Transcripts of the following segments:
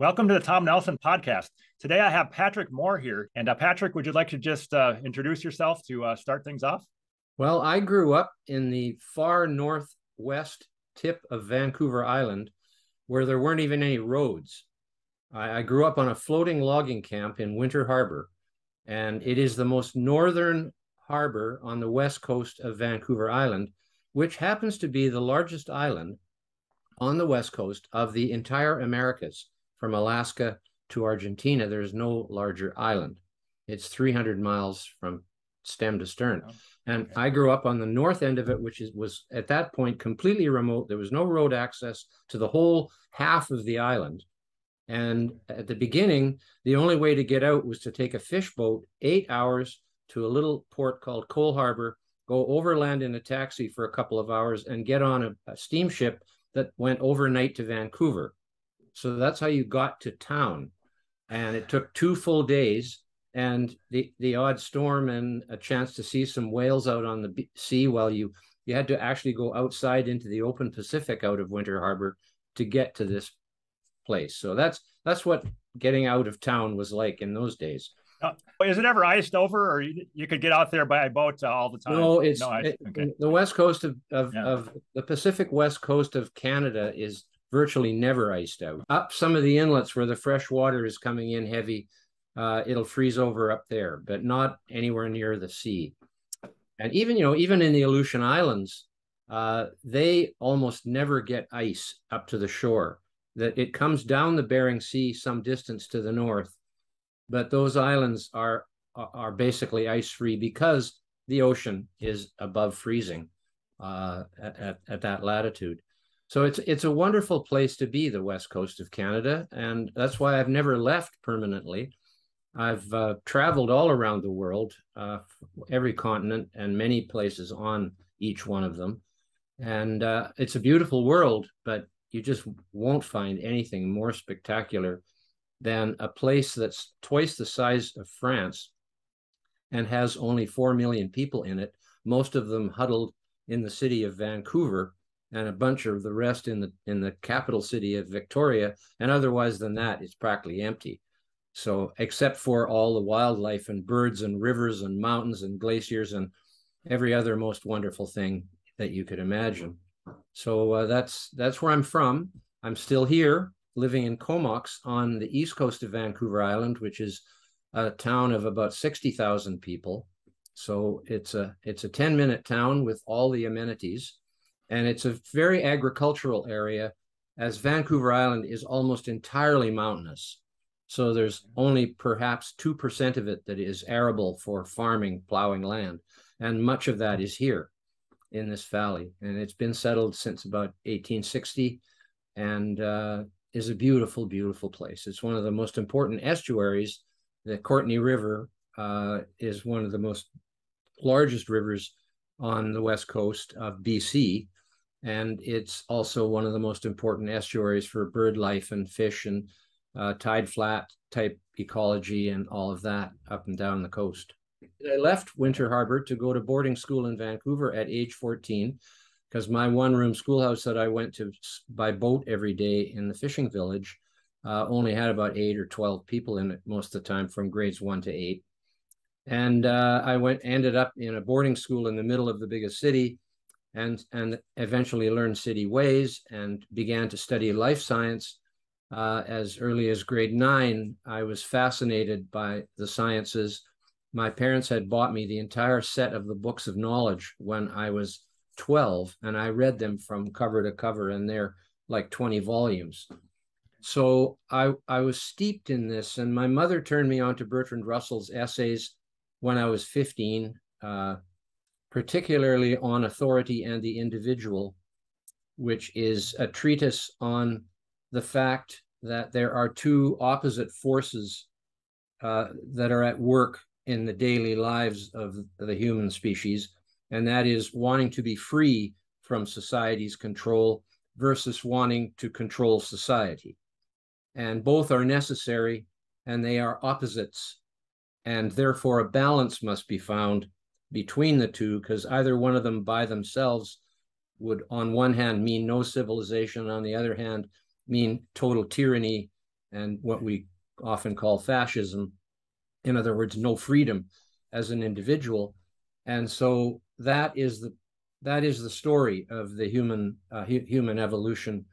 Welcome to the Tom Nelson podcast. Today I have Patrick Moore here. And Patrick, would you like to just introduce yourself to start things off? Well, I grew up in the far northwest tip of Vancouver Island, where there weren't even any roads. I grew up on a floating logging camp in Winter Harbor, and it is the most northern harbor on the west coast of Vancouver Island, which happens to be the largest island on the west coast of the entire Americas. From Alaska to Argentina, there's no larger island. It's 300 miles from stem to stern. Oh, and okay. I grew up on the north end of it, which was at that point completely remote. There was no road access to the whole half of the island. And at the beginning, the only way to get out was to take a fish boat 8 hours to a little port called Cole Harbor, go overland in a taxi for a couple of hours, and get on a steamship that went overnight to Vancouver. So that's how you got to town. And it took 2 full days, and the odd storm and a chance to see some whales out on the sea while you had to actually go outside into the open Pacific out of Winter Harbor to get to this place. So that's what getting out of town was like in those days. Is it ever iced over, or you could get out there by boat all the time? No, okay. The west coast of the Pacific West Coast of Canada is virtually never iced out. Up some of the inlets where the fresh water is coming in heavy, it'll freeze over up there, but not anywhere near the sea. And even in the Aleutian Islands, they almost never get ice up to the shore. That it comes down the Bering Sea some distance to the north, but those islands are basically ice-free because the ocean is above freezing at that latitude. So it's a wonderful place to be, the west coast of Canada, and that's why I've never left permanently. I've traveled all around the world, every continent, and many places on each one of them. And it's a beautiful world, but you just won't find anything more spectacular than a place that's twice the size of France and has only 4 million people in it, most of them huddled in the city of Vancouver, and a bunch of the rest in the capital city of Victoria. And otherwise than that, it's practically empty. So except for all the wildlife and birds and rivers and mountains and glaciers and every other most wonderful thing that you could imagine. So that's where I'm from. I'm still here, living in Comox on the east coast of Vancouver Island, which is a town of about 60,000 people. So it's a 10-minute town with all the amenities. And it's a very agricultural area, as Vancouver Island is almost entirely mountainous. So there's only perhaps 2% of it that is arable for farming, plowing land. And much of that is here in this valley. And it's been settled since about 1860 and is a beautiful, beautiful place. It's one of the most important estuaries. The Courtenay River is one of the most largest rivers on the west coast of BC. And it's also one of the most important estuaries for bird life and fish and tide flat type ecology and all of that up and down the coast. I left Winter Harbor to go to boarding school in Vancouver at age 14 because my one-room schoolhouse that I went to by boat every day in the fishing village only had about 8 or 12 people in it most of the time, from grades 1 to 8. And I ended up in a boarding school in the middle of the biggest city, and eventually learned city ways and began to study life science. As early as grade 9, I was fascinated by the sciences. My parents had bought me the entire set of the books of knowledge when I was 12, and I read them from cover to cover, and they're like 20 volumes. So I was steeped in this, and my mother turned me on to Bertrand Russell's essays when I was 15, particularly on authority and the individual, which is a treatise on the fact that there are 2 opposite forces that are at work in the daily lives of the human species, and that is wanting to be free from society's control versus wanting to control society. And both are necessary, and they are opposites, and therefore a balance must be found between the two, because either one of them by themselves would on one hand mean no civilization, on the other hand mean total tyranny and what we often call fascism. In other words, no freedom as an individual. And so that is the story of the human evolution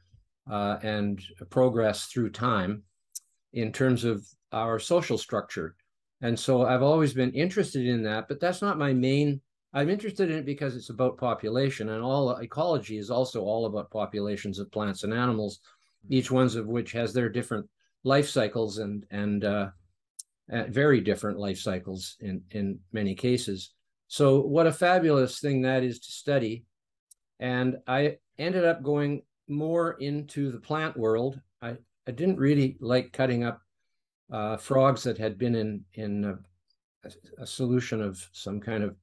and progress through time in terms of our social structure. And so I've always been interested in that, but that's not my main. I'm interested in it because it's about population, and all ecology is also all about populations of plants and animals, each one of which has their different life cycles and very different life cycles in many cases. So what a fabulous thing that is to study. And I ended up going more into the plant world. I didn't really like cutting up frogs that had been in a solution of some kind of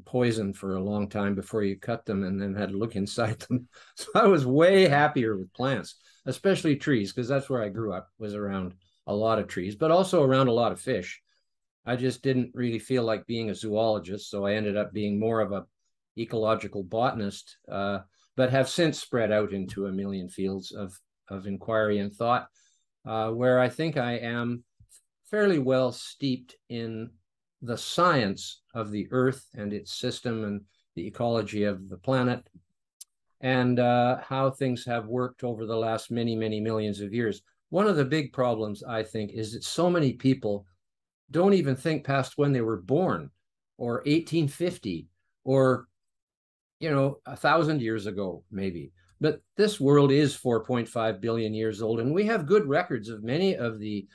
poison for a long time before you cut them, and then had to look inside them. So I was way happier with plants, especially trees, because that's where I grew up, was around a lot of trees, but also around a lot of fish. I just didn't really feel like being a zoologist, so I ended up being more of a ecological botanist, but have since spread out into a million fields of inquiry and thought, where I think I am fairly well steeped in the science of the Earth and its system and the ecology of the planet, and how things have worked over the last many, many millions of years. One of the big problems, I think, is that so many people don't even think past when they were born, or 1850, or 1,000 years ago, maybe. But this world is 4.5 billion years old, and we have good records of many of the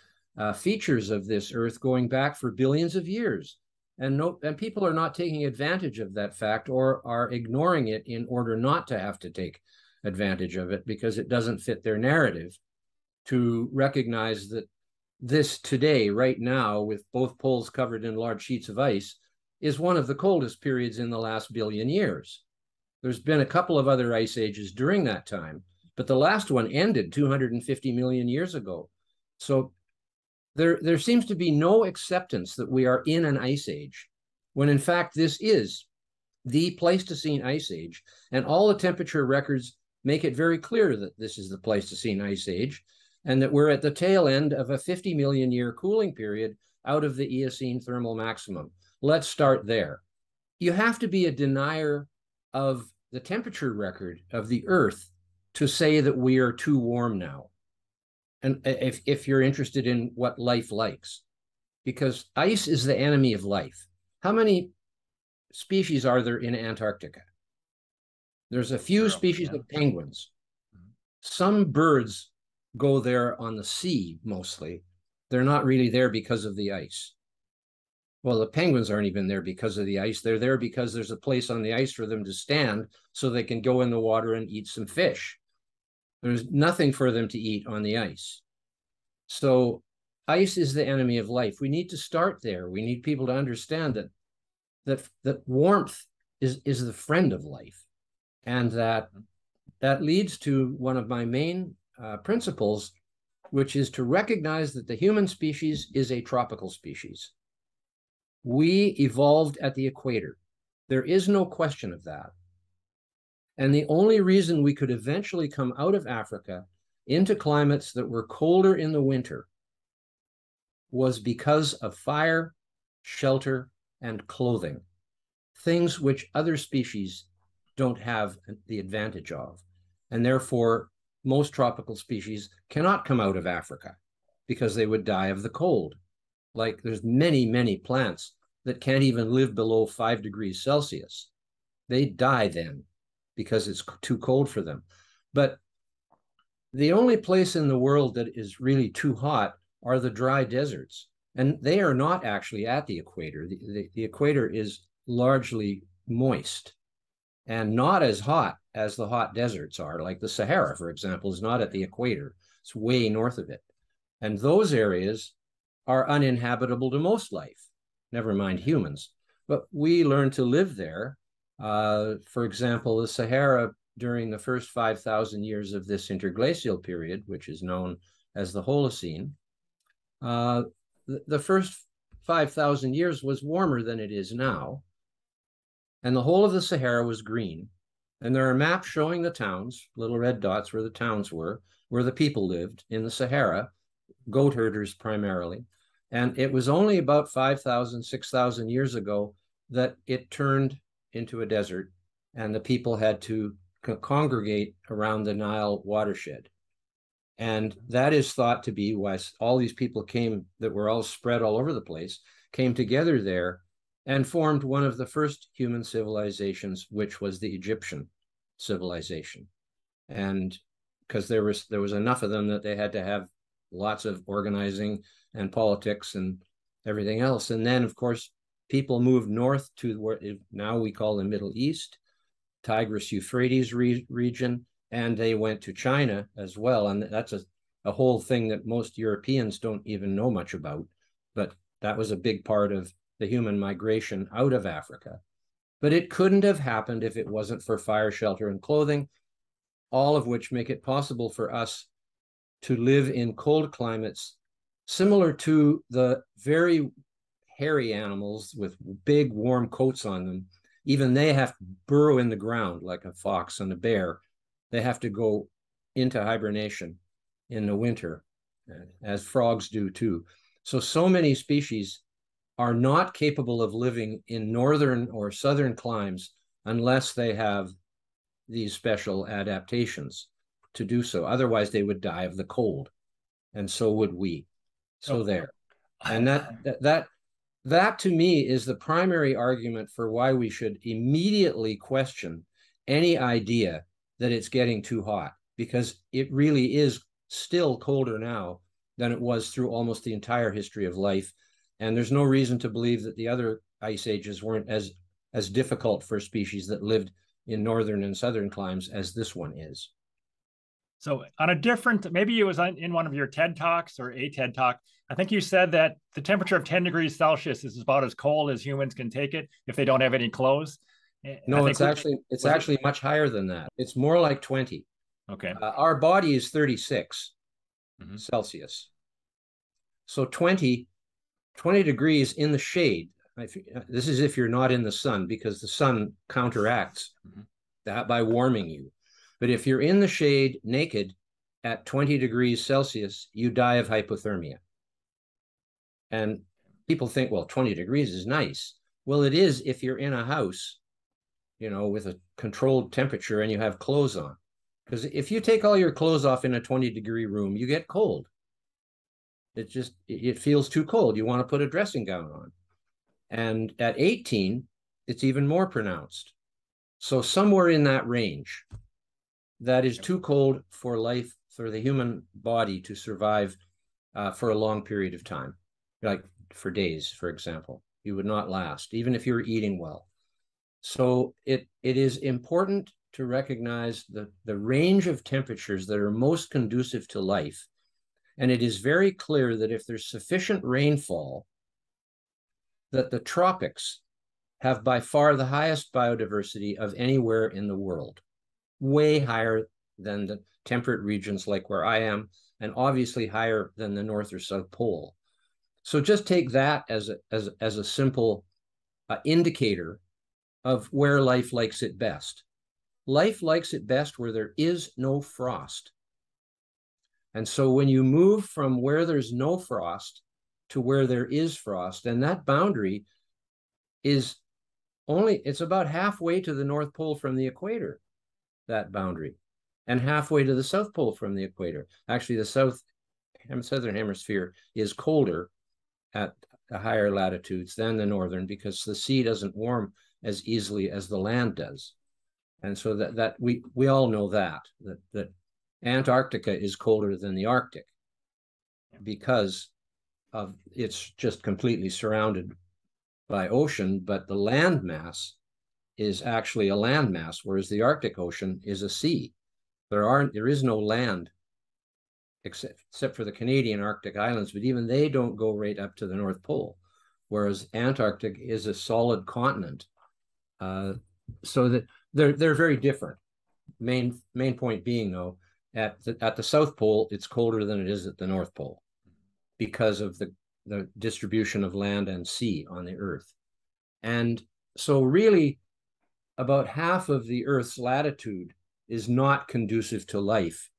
features of this Earth going back for billions of years. And people are not taking advantage of that fact, or are ignoring it in order not to have to take advantage of it because it doesn't fit their narrative to recognize that this today, right now, with both poles covered in large sheets of ice, is one of the coldest periods in the last billion years. There's been a couple of other ice ages during that time, but the last one ended 250 million years ago. So there seems to be no acceptance that we are in an ice age, when in fact this is the Pleistocene ice age, and all the temperature records make it very clear that this is the Pleistocene ice age, and that we're at the tail end of a 50 million year cooling period out of the Eocene thermal maximum. Let's start there. You have to be a denier of the temperature record of the Earth to say that we are too warm now. And if you're interested in what life likes, because ice is the enemy of life. How many species are there in Antarctica? There's a few species of penguins. Some birds go there on the sea mostly. They're not really there because of the ice. Well, the penguins aren't even there because of the ice. They're there because there's a place on the ice for them to stand so they can go in the water and eat some fish. There's nothing for them to eat on the ice. So ice is the enemy of life. We need to start there. We need people to understand that warmth is the friend of life. And that leads to one of my main principles, which is to recognize that the human species is a tropical species. We evolved at the equator. There is no question of that. And the only reason we could eventually come out of Africa into climates that were colder in the winter was because of fire, shelter, and clothing, things which other species don't have the advantage of. And therefore, most tropical species cannot come out of Africa because they would die of the cold. Like there's many, many plants that can't even live below 5 degrees Celsius. They die then because it's too cold for them. But the only place in the world that is really too hot are the dry deserts. And they are not actually at the equator. The equator is largely moist and not as hot as the hot deserts are. Like the Sahara, for example, is not at the equator. It's way north of it. And those areas are uninhabitable to most life, never mind humans. But we learned to live there. For example, the Sahara, during the first 5,000 years of this interglacial period, which is known as the Holocene, the first 5,000 years was warmer than it is now. And the whole of the Sahara was green. And there are maps showing the towns, little red dots where the towns were, where the people lived in the Sahara. goat herders primarily. And it was only about 5,000, 6,000 years ago that it turned into a desert, and the people had to congregate around the Nile watershed. And that is thought to be why all these people came, that were all spread all over the place, came together there and formed one of the first human civilizations, which was the Egyptian civilization. And because there was enough of them that they had to have lots of organizing and politics and everything else. And then, of course, people moved north to what now we call the Middle East, Tigris-Euphrates region, and they went to China as well. And that's a whole thing that most Europeans don't even know much about. But that was a big part of the human migration out of Africa. But it couldn't have happened if it wasn't for fire, shelter, and clothing, all of which make it possible for us to live in cold climates similar to the very hairy animals with big warm coats on them. Even they have to burrow in the ground like a fox and a bear. They have to go into hibernation in the winter, as frogs do too. So many species are not capable of living in northern or southern climes unless they have these special adaptations to do so. Otherwise, they would die of the cold, and so would we. So there. And that to me is the primary argument for why we should immediately question any idea that it's getting too hot, because it really is still colder now than it was through almost the entire history of life. And there's no reason to believe that the other ice ages weren't as difficult for species that lived in northern and southern climes as this one is. So on a different, maybe it was in one of your TED Talks or a TED Talk, I think you said that the temperature of 10 degrees Celsius is about as cold as humans can take it if they don't have any clothes. No, it's actually much higher than that. It's more like 20. Okay. Our body is 36 Celsius. So 20 degrees in the shade. This is if you're not in the sun, because the sun counteracts that by warming you. But if you're in the shade naked at 20 degrees Celsius, you die of hypothermia. And people think, well, 20 degrees is nice. Well, it is if you're in a house, with a controlled temperature and you have clothes on. Because if you take all your clothes off in a 20-degree room, you get cold. It feels too cold. You want to put a dressing gown on. And at 18, it's even more pronounced. So somewhere in that range, that is too cold for life, for the human body to survive for a long period of time, like for days, for example. You would not last, even if you were eating well. So it is important to recognize the range of temperatures that are most conducive to life. And it is very clear that if there's sufficient rainfall, that the tropics have by far the highest biodiversity of anywhere in the world, way higher than the temperate regions like where I am, and obviously higher than the North or South Pole. So just take that as a simple indicator of where life likes it best. Life likes it best where there is no frost. And so when you move from where there's no frost to where there is frost, and that boundary is it's about halfway to the North Pole from the equator, that boundary, and halfway to the South Pole from the equator. Actually, the southern hemisphere is colder at the higher latitudes than the northern, because the sea doesn't warm as easily as the land does. And so that we all know that Antarctica is colder than the Arctic because of it's just completely surrounded by ocean, but the land mass is actually a land mass, whereas the Arctic Ocean is a sea. There is no land except for the Canadian Arctic Islands, but even they don't go right up to the North Pole, whereas Antarctic is a solid continent. So that they're very different. Main point being, though, at the South Pole, it's colder than it is at the North Pole because of the distribution of land and sea on the Earth. And so really about half of the Earth's latitude is not conducive to life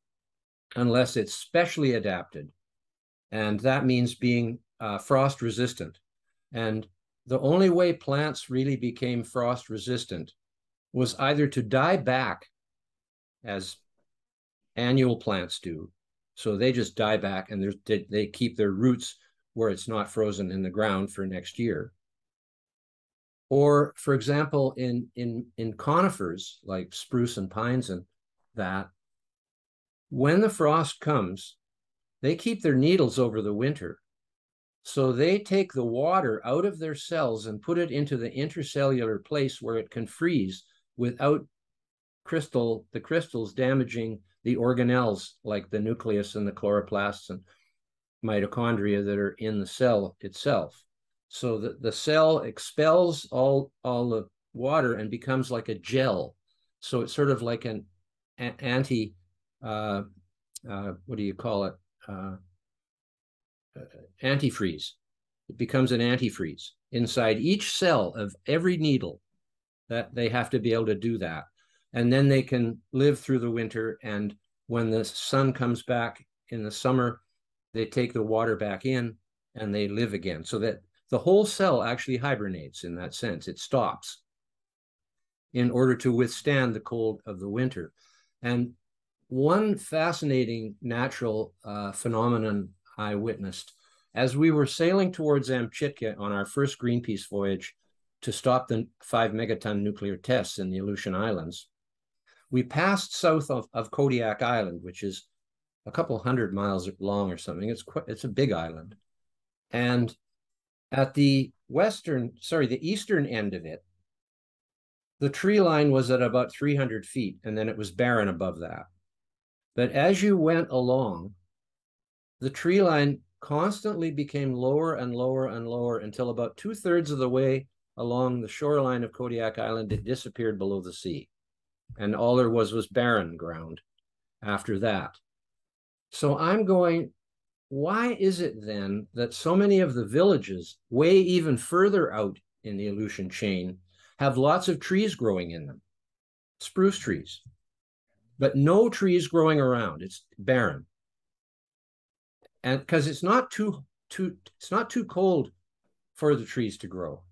unless it's specially adapted And that means being frost resistant. And the only way plants really became frost resistant was either to die back, as annual plants do. So they just die back and they keep their roots where it's not frozen in the ground for next year. Or, for example, in conifers like spruce and pines and that, when the frost comes, they keep their needles over the winter. So they take the water out of their cells and put it into the intercellular place where it can freeze without the crystals damaging the organelles like the nucleus and the chloroplasts and mitochondria that are in the cell itself. So the cell expels all the water and becomes like a gel. So it's sort of like an anti, what do you call it? Antifreeze. It becomes an antifreeze inside each cell of every needle. That they have to be able to do that. And then they can live through the winter. And when the sun comes back in the summer, they take the water back in and they live again. So that the whole cell actually hibernates in that sense. It stops in order to withstand the cold of the winter. And one fascinating natural phenomenon I witnessed as we were sailing towards Amchitka on our first Greenpeace voyage to stop the 5 megaton nuclear tests in the Aleutian Islands, we passed south of Kodiak Island, which is a couple hundred miles long or something. It's a big island. And at the eastern end of it, the tree line was at about 300 feet, and then it was barren above that. But as you went along, the tree line constantly became lower and lower and lower until about 2/3 of the way along the shoreline of Kodiak Island, it disappeared below the sea. And all there was barren ground after that. So I'm going, why is it then that so many of the villages way even further out in the Aleutian chain have lots of trees growing in them, spruce trees, but no trees growing around? It's barren. And because it's not too cold for the trees to grow.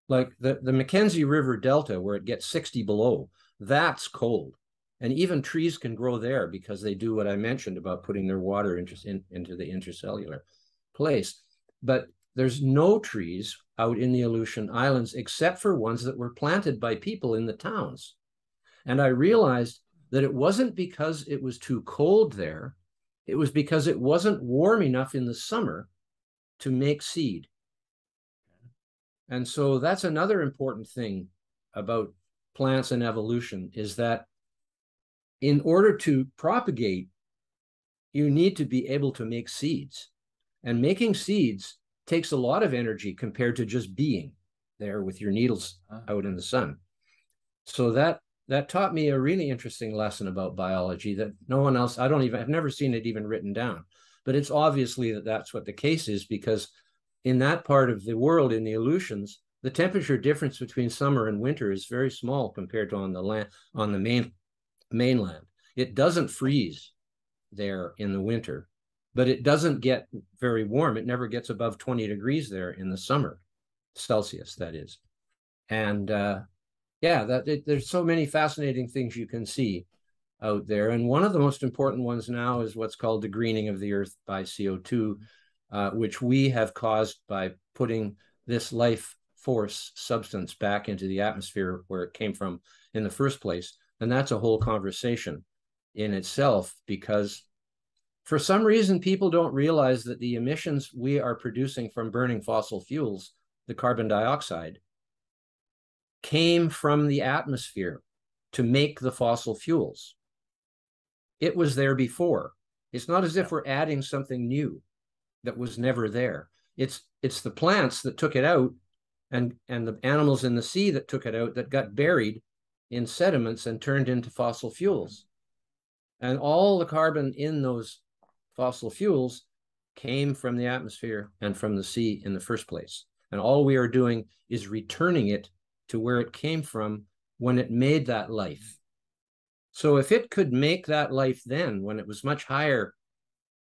Like the Mackenzie River Delta, where it gets 60 below, that's cold. And even trees can grow there because they do what I mentioned about putting their water into the intercellular place. But there's no trees out in the Aleutian Islands except for ones that were planted by people in the towns. And I realized that it wasn't because it was too cold there. It was because it wasn't warm enough in the summer to make seed. And so that's another important thing about plants and evolution, is that in order to propagate, you need to be able to make seeds. And making seeds takes a lot of energy compared to just being there with your needles out in the sun. So that taught me a really interesting lesson about biology that no one else, I've never seen it even written down. But it's obviously that's what the case is, because in that part of the world, in the Aleutians, the temperature difference between summer and winter is very small compared to on the mainland. It doesn't freeze there in the winter, but it doesn't get very warm. It never gets above 20 degrees there in the summer, Celsius, that is. And there's so many fascinating things you can see out there. And one of the most important ones now is what's called the greening of the earth by CO2, which we have caused by putting this life force substance back into the atmosphere where it came from in the first place. And that's a whole conversation in itself, because for some reason, people don't realize that the emissions we are producing from burning fossil fuels, the carbon dioxide, came from the atmosphere to make the fossil fuels. It was there before. It's not as if we're adding something new that was never there. It's the plants that took it out, and the animals in the sea that took it out, that got buried in sediments and turned into fossil fuels. And all the carbon in those fossil fuels came from the atmosphere and from the sea in the first place. And all we are doing is returning it to where it came from when it made that life. So if it could make that life then, when it was much higher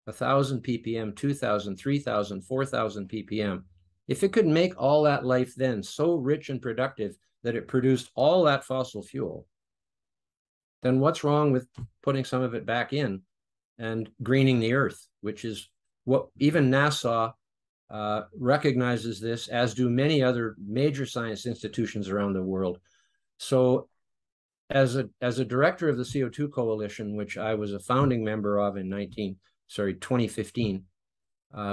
1,000 ppm, 2,000, 3,000, 4,000 ppm, if it could make all that life then so rich and productive that it produced all that fossil fuel, then what's wrong with putting some of it back in and greening the earth, which is what even NASA recognizes this, as do many other major science institutions around the world. So as a director of the CO2 Coalition, which I was a founding member of in 2015,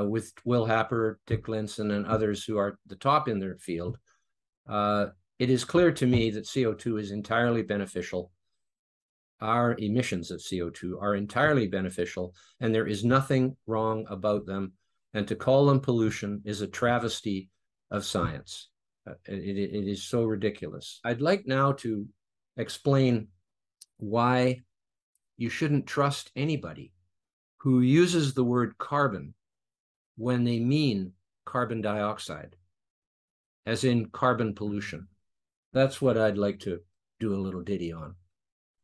with Will Happer, Dick Linson, and others who are the top in their field, it is clear to me that CO2 is entirely beneficial. Our emissions of CO2 are entirely beneficial, and there is nothing wrong about them. And to call them pollution is a travesty of science. It is so ridiculous. I'd like now to explain why you shouldn't trust anybody who uses the word carbon when they mean carbon dioxide, as in carbon pollution. That's what I'd like to do a little ditty on.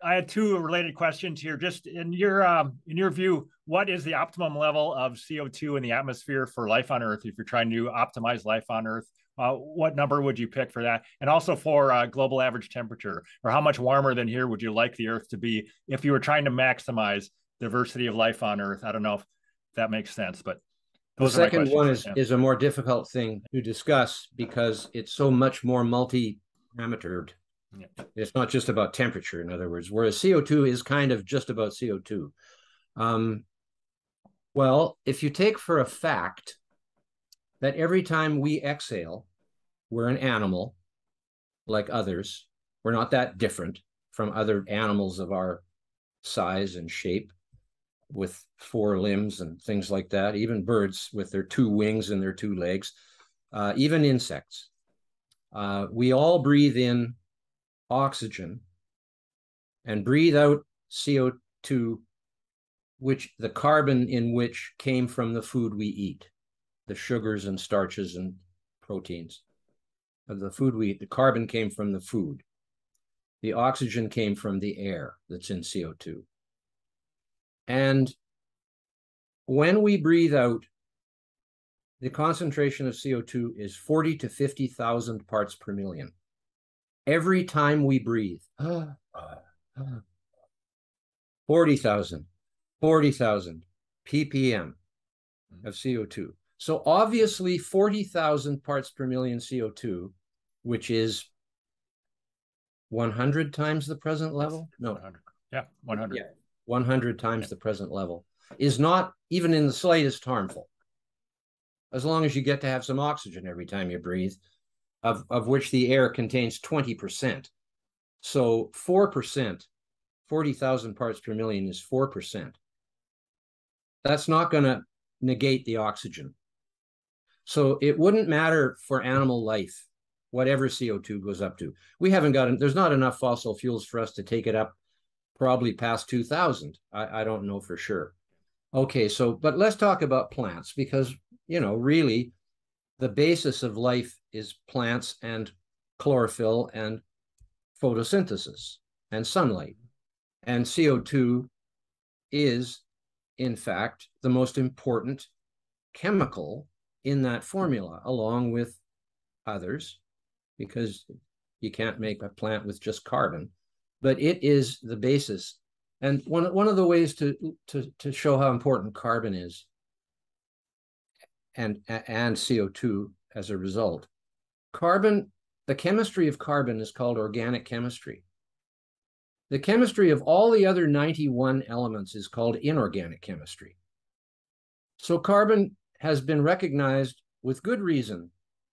I had two related questions here. Just in your view, what is the optimum level of CO2 in the atmosphere for life on Earth? If you're trying to optimize life on Earth, what number would you pick for that? And also for global average temperature, or how much warmer than here would you like the Earth to be if you were trying to maximize diversity of life on Earth? I don't know if that makes sense, but the second one is a more difficult thing to discuss because it's so much more multi-parametered. Yeah. It's not just about temperature, in other words, whereas CO2 is kind of just about CO2. Well, if you take for a fact that every time we exhale, we're an animal like others, we're not that different from other animals of our size and shape with 4 limbs and things like that, even birds with their 2 wings and their 2 legs, even insects. We all breathe in oxygen and breathe out CO2, which the carbon in which came from the food we eat, the sugars and starches and proteins of the food we eat. The carbon came from the food. The oxygen came from the air that's in CO2. And when we breathe out, the concentration of CO2 is 40 to 50,000 parts per million. Every time we breathe, 40,000 ppm of CO2. So obviously 40,000 parts per million CO2, which is 100 times the present level? No. 100. Yeah, 100. Yeah, 100 times the present level is not even in the slightest harmful, as long as you get to have some oxygen every time you breathe, of which the air contains 20%. So 4%, 40,000 parts per million is 4%. That's not going to negate the oxygen. So it wouldn't matter for animal life, whatever CO2 goes up to. There's not enough fossil fuels for us to take it up probably past 2000. I don't know for sure. Okay, but let's talk about plants because, really the basis of life is plants and chlorophyll and photosynthesis and sunlight. And CO2 is, in fact, the most important chemical in that formula, along with others, because you can't make a plant with just carbon, but it is the basis. And one of the ways to show how important carbon is, and CO2 as a result, the chemistry of carbon is called organic chemistry. The chemistry of all the other 91 elements is called inorganic chemistry. So carbon has been recognized with good reason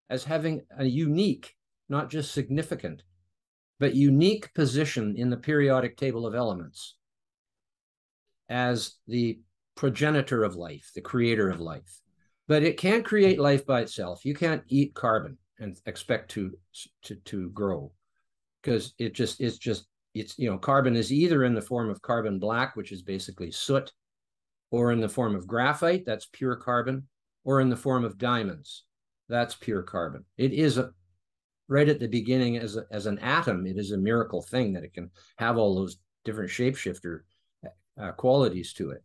as having a unique, not just significant, but unique position in the periodic table of elements as the progenitor of life, the creator of life. But it can't create life by itself. You can't eat carbon and expect to grow, because carbon is either in the form of carbon black, which is basically soot, or in the form of graphite, that's pure carbon, or in the form of diamonds, that's pure carbon. It is right at the beginning as an atom, it is a miracle thing that it can have all those different shapeshifter qualities to it.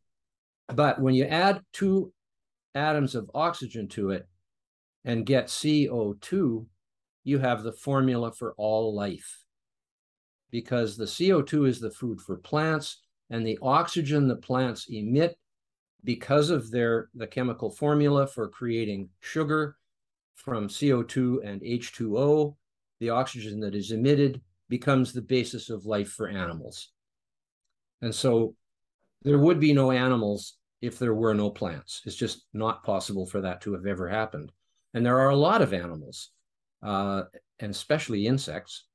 But when you add 2 atoms of oxygen to it and get CO2, you have the formula for all life. Because the CO2 is the food for plants, and the oxygen the plants emit, because of the chemical formula for creating sugar from CO2 and H2O, the oxygen that is emitted becomes the basis of life for animals. And so there would be no animals if there were no plants. It's just not possible for that to have ever happened. And there are a lot of animals, and especially insects.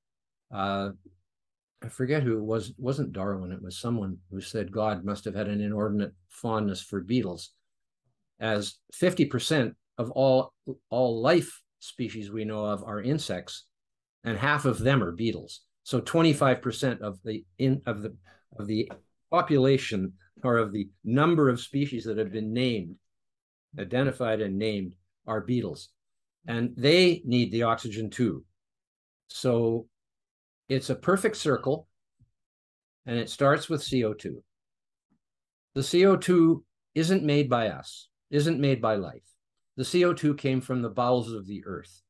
I forget who it was. It wasn't Darwin. It was someone who said God must have had an inordinate fondness for beetles, as 50% of all life species we know of are insects, and half of them are beetles. So 25% of the population, or of the number of species that have been named, identified and named, are beetles. And they need the oxygen too. So it's a perfect circle, and it starts with CO2. The CO2 isn't made by us, isn't made by life. The CO2 came from the bowels of the earth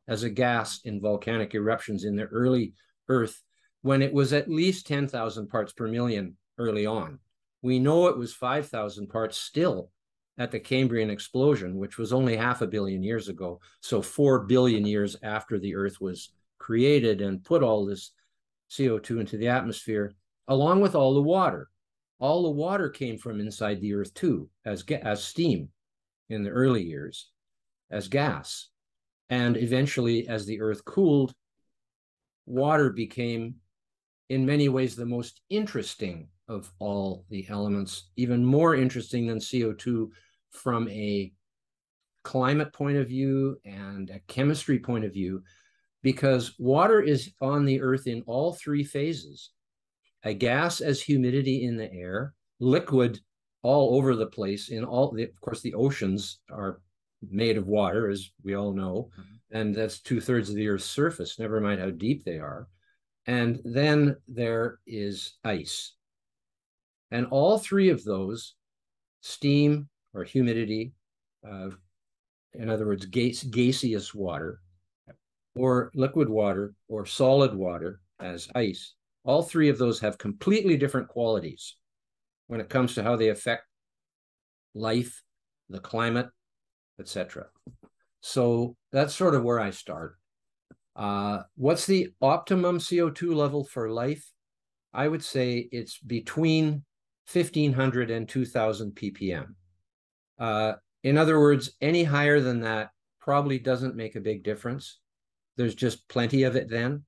as a gas in volcanic eruptions in the early earth, when it was at least 10,000 parts per million early on. We know it was 5,000 parts still at the Cambrian explosion, which was only 500 million years ago. So 4 billion years after the earth was created and put all this CO2 into the atmosphere, along with all the water. All the water came from inside the earth too, as steam in the early years, as gas. And eventually, as the earth cooled, water became, in many ways, the most interesting of all the elements, even more interesting than CO2 from a climate point of view and a chemistry point of view, because water is on the earth in all 3 phases: a gas as humidity in the air, liquid all over the place. Of course, the oceans are made of water, as we all know, and that's 2/3 of the Earth's surface, never mind how deep they are. And then there is ice. And all 3 of those, steam or humidity, in other words, gaseous water, or liquid water, or solid water as ice, all 3 of those have completely different qualities when it comes to how they affect life, the climate, etc. So that's sort of where I start. What's the optimum CO2 level for life? I would say it's between 1,500 and 2,000 ppm. In other words, any higher than that probably doesn't make a big difference. There's just plenty of it then.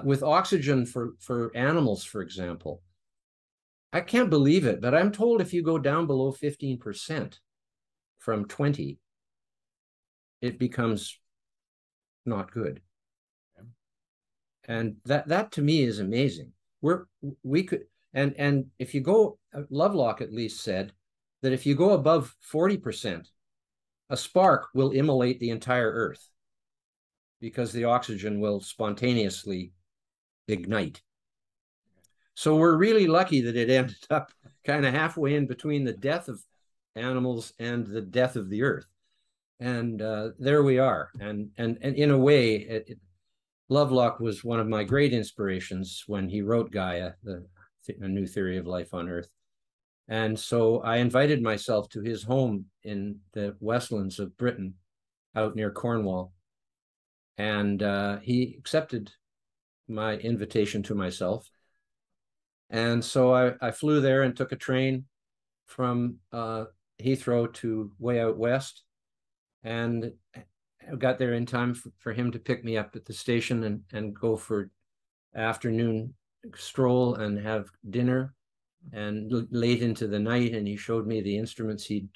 With oxygen for animals, for example, I can't believe it, but I'm told if you go down below 15% from 20, it becomes not good. And that to me is amazing. We could, and if you go, Lovelock at least said that if you go above 40%, a spark will immolate the entire Earth, because the oxygen will spontaneously ignite. So we're really lucky that it ended up kind of halfway in between the death of animals and the death of the Earth. And there we are. And in a way, Lovelock was one of my great inspirations when he wrote Gaia, A New Theory of Life on Earth. And so I invited myself to his home in the Westlands of Britain, out near Cornwall. And he accepted my invitation to myself. And so I flew there and took a train from Heathrow to way out west, and I got there in time for him to pick me up at the station and go for afternoon stroll and have dinner, and late into the night. And he showed me the instruments he'd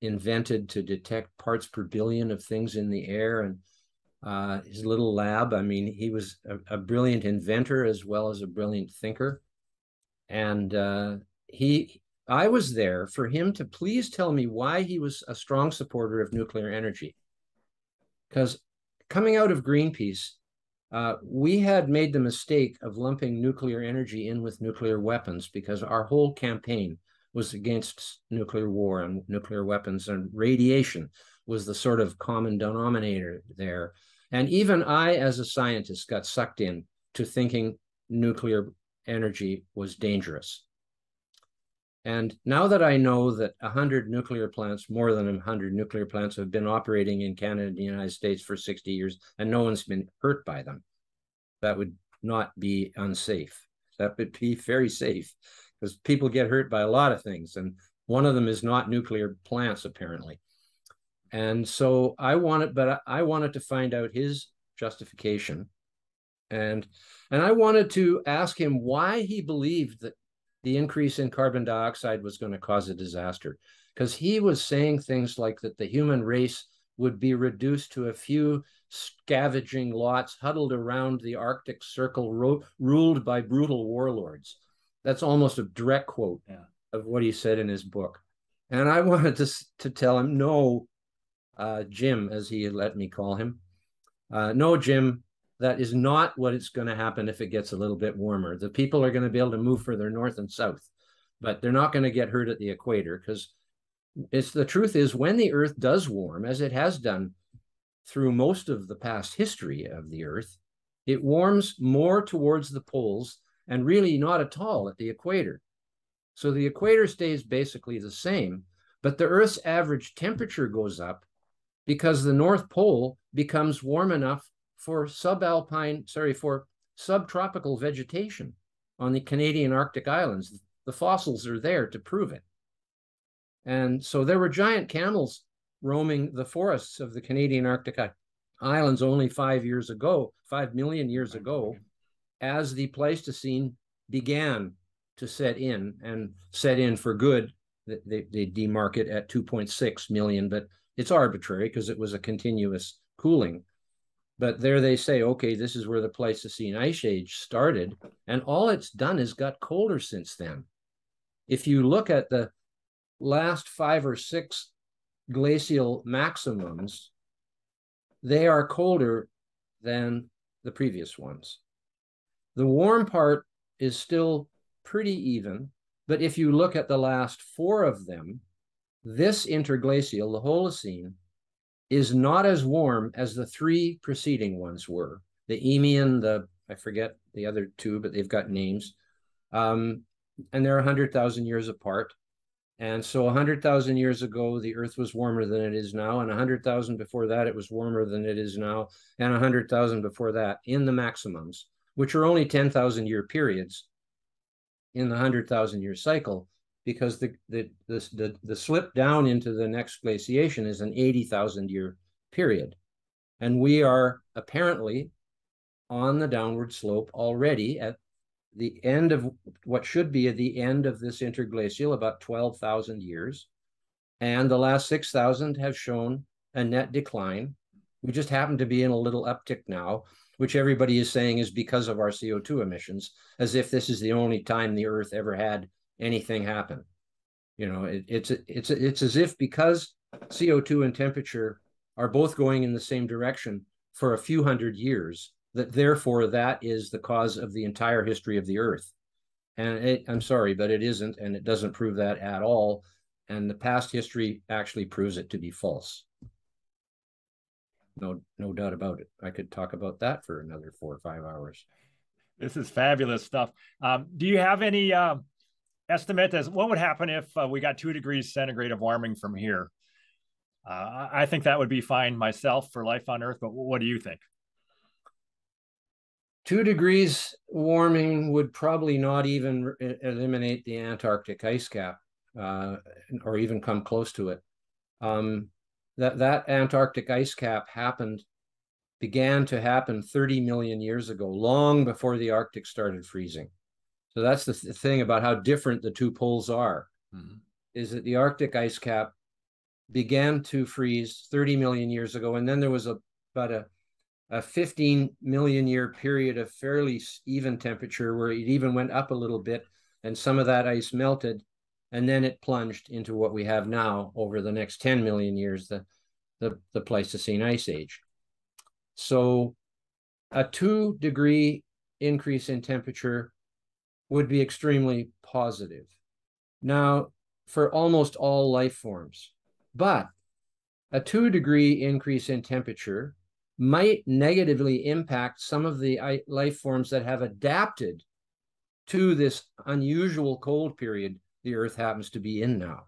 invented to detect parts per billion of things in the air, and his little lab. I mean, he was a brilliant inventor as well as a brilliant thinker. And I was there for him to please tell me why he was a strong supporter of nuclear energy. Because coming out of Greenpeace, we had made the mistake of lumping nuclear energy in with nuclear weapons, because our whole campaign was against nuclear war and nuclear weapons, and radiation was the sort of common denominator there. And even I, as a scientist, got sucked in to thinking nuclear energy was dangerous. And now that I know that 100 nuclear plants, more than 100 nuclear plants, have been operating in Canada and the United States for 60 years, and no one's been hurt by them, that would not be unsafe. That would be very safe, because people get hurt by a lot of things, and one of them is not nuclear plants, apparently. And so I wanted to find out his justification, and I wanted to ask him why he believed that the increase in carbon dioxide was going to cause a disaster, because he was saying things like that the human race would be reduced to a few scavenging lots huddled around the Arctic Circle, ruled by brutal warlords. That's almost a direct quote of what he said in his book. And I wanted to tell him, no, Jim, as he let me call him, no, Jim, that is not what it's going to happen if it gets a little bit warmer. The people are going to be able to move further north and south, but they're not going to get hurt at the equator, because the truth is, when the Earth does warm, as it has done through most of the past history of the Earth, it warms more towards the poles and really not at all at the equator. So the equator stays basically the same, but the Earth's average temperature goes up because the North Pole becomes warm enough for subtropical vegetation on the Canadian Arctic islands. The fossils are there to prove it. And so there were giant camels roaming the forests of the Canadian Arctic islands only 5 million years ago, as the Pleistocene began to set in for good. They demark it at 2.6 million, but it's arbitrary because it was a continuous cooling. But there they say, okay, this is where the Pleistocene Ice Age started, and all it's done is got colder since then. If you look at the last 5 or 6 glacial maximums, they are colder than the previous ones. The warm part is still pretty even, but if you look at the last 4 of them, this interglacial, the Holocene, is not as warm as the 3 preceding ones were. The Eemian, I forget the other 2, but they've got names. And they're 100,000 years apart. And so 100,000 years ago, the Earth was warmer than it is now. And 100,000 before that, it was warmer than it is now. And 100,000 before that, in the maximums, which are only 10,000 year periods in the 100,000 year cycle, because the slip down into the next glaciation is an 80,000 year period. And we are apparently on the downward slope already at the end of what should be at the end of this interglacial, about 12,000 years. And the last 6,000 have shown a net decline. We just happen to be in a little uptick now, which everybody is saying is because of our CO2 emissions, as if this is the only time the Earth ever had anything happen. You know, it's as if because CO2 and temperature are both going in the same direction for a few hundred years, that therefore that is the cause of the entire history of the Earth. And I'm sorry, but it isn't, and it doesn't prove that at all. And the past history actually proves it to be false. No doubt about it. I could talk about that for another 4 or 5 hours. This is fabulous stuff. Do you have any estimate as what would happen if we got 2 degrees centigrade of warming from here? I think that would be fine myself for life on Earth, but what do you think? 2 degrees warming would probably not even eliminate the Antarctic ice cap, or even come close to it. That Antarctic ice cap began to happen 30 million years ago, long before the Arctic started freezing. So that's the thing about how different the 2 poles are, is that the Arctic ice cap began to freeze 30 million years ago, and then there was about a 15 million year period of fairly even temperature where it even went up a little bit, and some of that ice melted, and then it plunged into what we have now over the next 10 million years, the Pleistocene Ice Age. So a 2 degree increase in temperature would be extremely positive. Now, for almost all life forms. But a 2-degree increase in temperature might negatively impact some of the life forms that have adapted to this unusual cold period the Earth happens to be in now,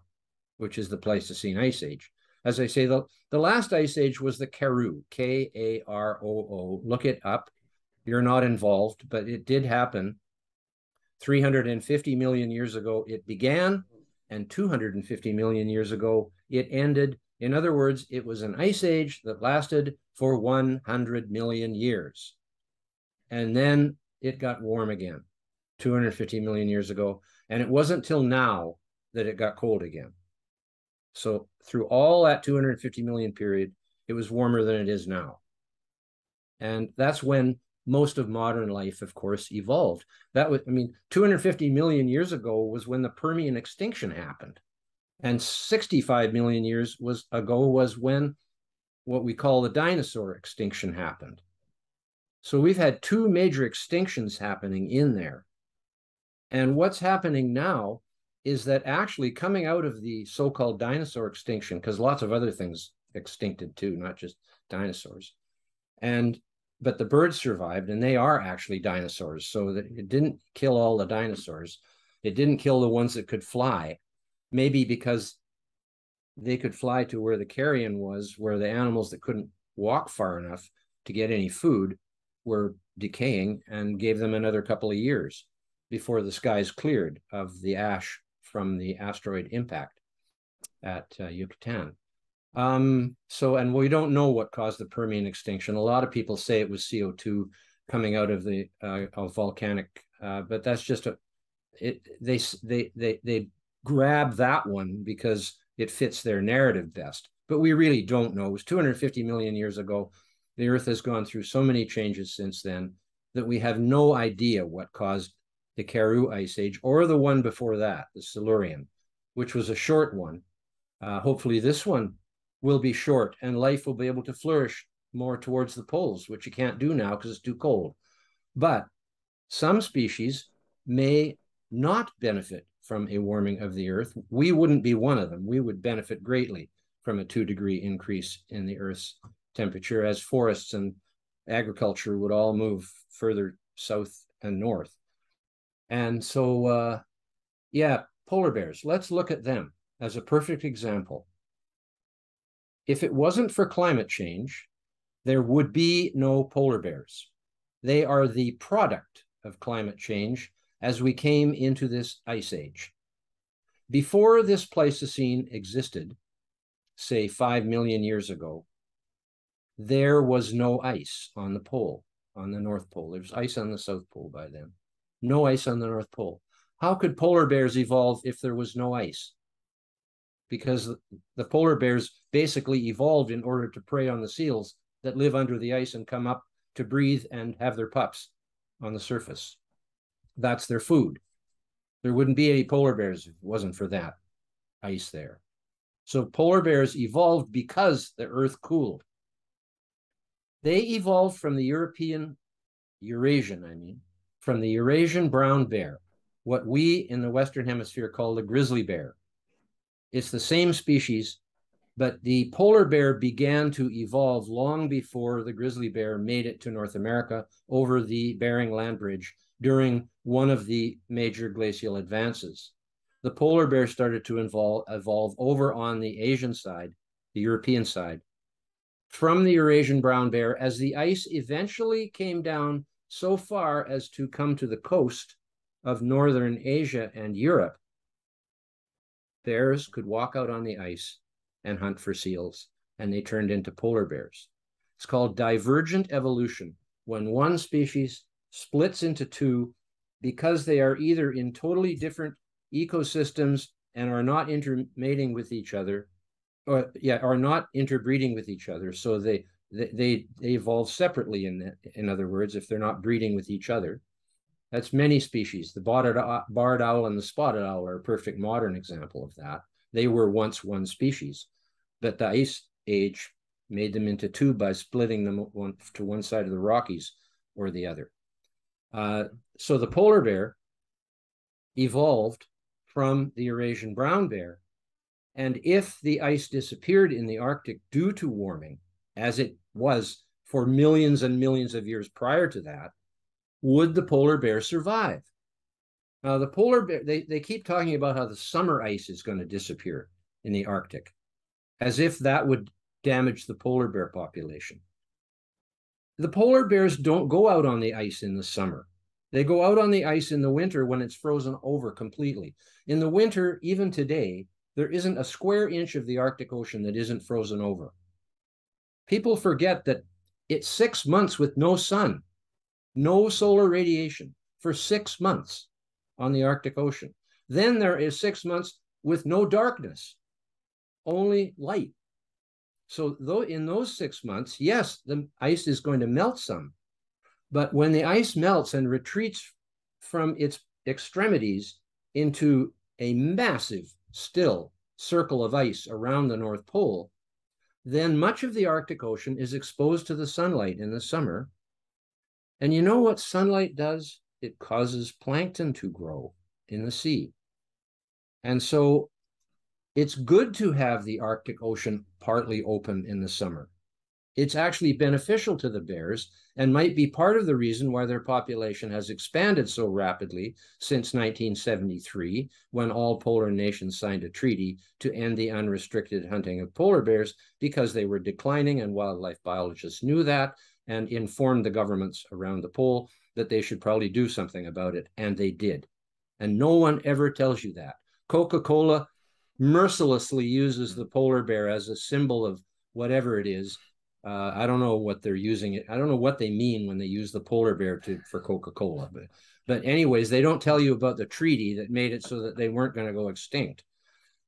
which is the Pleistocene Ice Age. As I say, the last ice age was the Karoo, K-A-R-O-O. Look it up. You're not involved, but it did happen. 350 million years ago, it began, and 250 million years ago, it ended. In other words, it was an ice age that lasted for 100 million years. And then it got warm again, 250 million years ago. And it wasn't till now that it got cold again. So through all that 250 million period, it was warmer than it is now. And that's when most of modern life, of course, evolved. That was, 250 million years ago was when the Permian extinction happened. And 65 million years ago was when what we call the dinosaur extinction happened. So we've had two major extinctions happening in there. And what's happening now is that actually coming out of the so-called dinosaur extinction, because lots of other things extincted too, not just dinosaurs. But the birds survived, and they are actually dinosaurs. So that it didn't kill all the dinosaurs. It didn't kill the ones that could fly, maybe because they could fly to where the carrion was, where the animals that couldn't walk far enough to get any food were decaying, and gave them another couple of years before the skies cleared of the ash from the asteroid impact at Yucatan. And we don't know what caused the Permian extinction. A lot of people say it was CO2 coming out of the volcanic, but that's just they grab that one because it fits their narrative best. But we really don't know. It was 250 million years ago. The Earth has gone through so many changes since then that we have no idea what caused the Karoo Ice Age or the one before that, the Silurian, which was a short one. Hopefully this one will be short and life will be able to flourish more towards the poles, which you can't do now because it's too cold. But some species may not benefit from a warming of the Earth. We wouldn't be one of them. We would benefit greatly from a 2-degree increase in the Earth's temperature, as forests and agriculture would all move further south and north. And so, polar bears, let's look at them as a perfect example. If it wasn't for climate change, there would be no polar bears. They are the product of climate change as we came into this ice age. Before this Pleistocene existed, say 5 million years ago, there was no ice on the pole, on the North Pole. There was ice on the South Pole by then. No ice on the North Pole. How could polar bears evolve if there was no ice? Because the polar bears basically evolved in order to prey on the seals that live under the ice and come up to breathe and have their pups on the surface. That's their food. There wouldn't be any polar bears if it wasn't for that ice there. So polar bears evolved because the Earth cooled. They evolved from the Eurasian brown bear, what we in the Western Hemisphere call the grizzly bear. It's the same species, but the polar bear began to evolve long before the grizzly bear made it to North America over the Bering Land Bridge during one of the major glacial advances. The polar bear started to evolve over on the Asian side, the European side, from the Eurasian brown bear as the ice eventually came down so far as to come to the coast of northern Asia and Europe. Bears could walk out on the ice and hunt for seals, and they turned into polar bears. It's called divergent evolution, when one species splits into two because they are either in totally different ecosystems and are not intermating with each other, or are not interbreeding with each other. So they evolve separately, in other words, if they're not breeding with each other. That's many species. The barred owl and the spotted owl are a perfect modern example of that. They were once one species, but the ice age made them into two by splitting them to one side of the Rockies or the other. So the polar bear evolved from the Eurasian brown bear. And if the ice disappeared in the Arctic due to warming, as it was for millions and millions of years prior to that, would the polar bear survive? Now, the polar bear, they keep talking about how the summer ice is going to disappear in the Arctic, as if that would damage the polar bear population. The polar bears don't go out on the ice in the summer. They go out on the ice in the winter when it's frozen over completely. In the winter, even today, there isn't a square inch of the Arctic Ocean that isn't frozen over. People forget that it's 6 months with no sun, no solar radiation for 6 months on the Arctic Ocean. Then there is 6 months with no darkness, only light. So though in those 6 months, yes, the ice is going to melt some, but when the ice melts and retreats from its extremities into a massive, still circle of ice around the North Pole, then much of the Arctic Ocean is exposed to the sunlight in the summer. And you know what sunlight does? It causes plankton to grow in the sea. And so it's good to have the Arctic Ocean partly open in the summer. It's actually beneficial to the bears and might be part of the reason why their population has expanded so rapidly since 1973, when all polar nations signed a treaty to end the unrestricted hunting of polar bears, because they were declining, and wildlife biologists knew that and informed the governments around the pole that they should probably do something about it, and they did. And no one ever tells you that. Coca-Cola mercilessly uses the polar bear as a symbol of whatever it is. I don't know what they're using it. I don't know what they mean when they use the polar bear for Coca-Cola. But anyways, they don't tell you about the treaty that made it so that they weren't going to go extinct.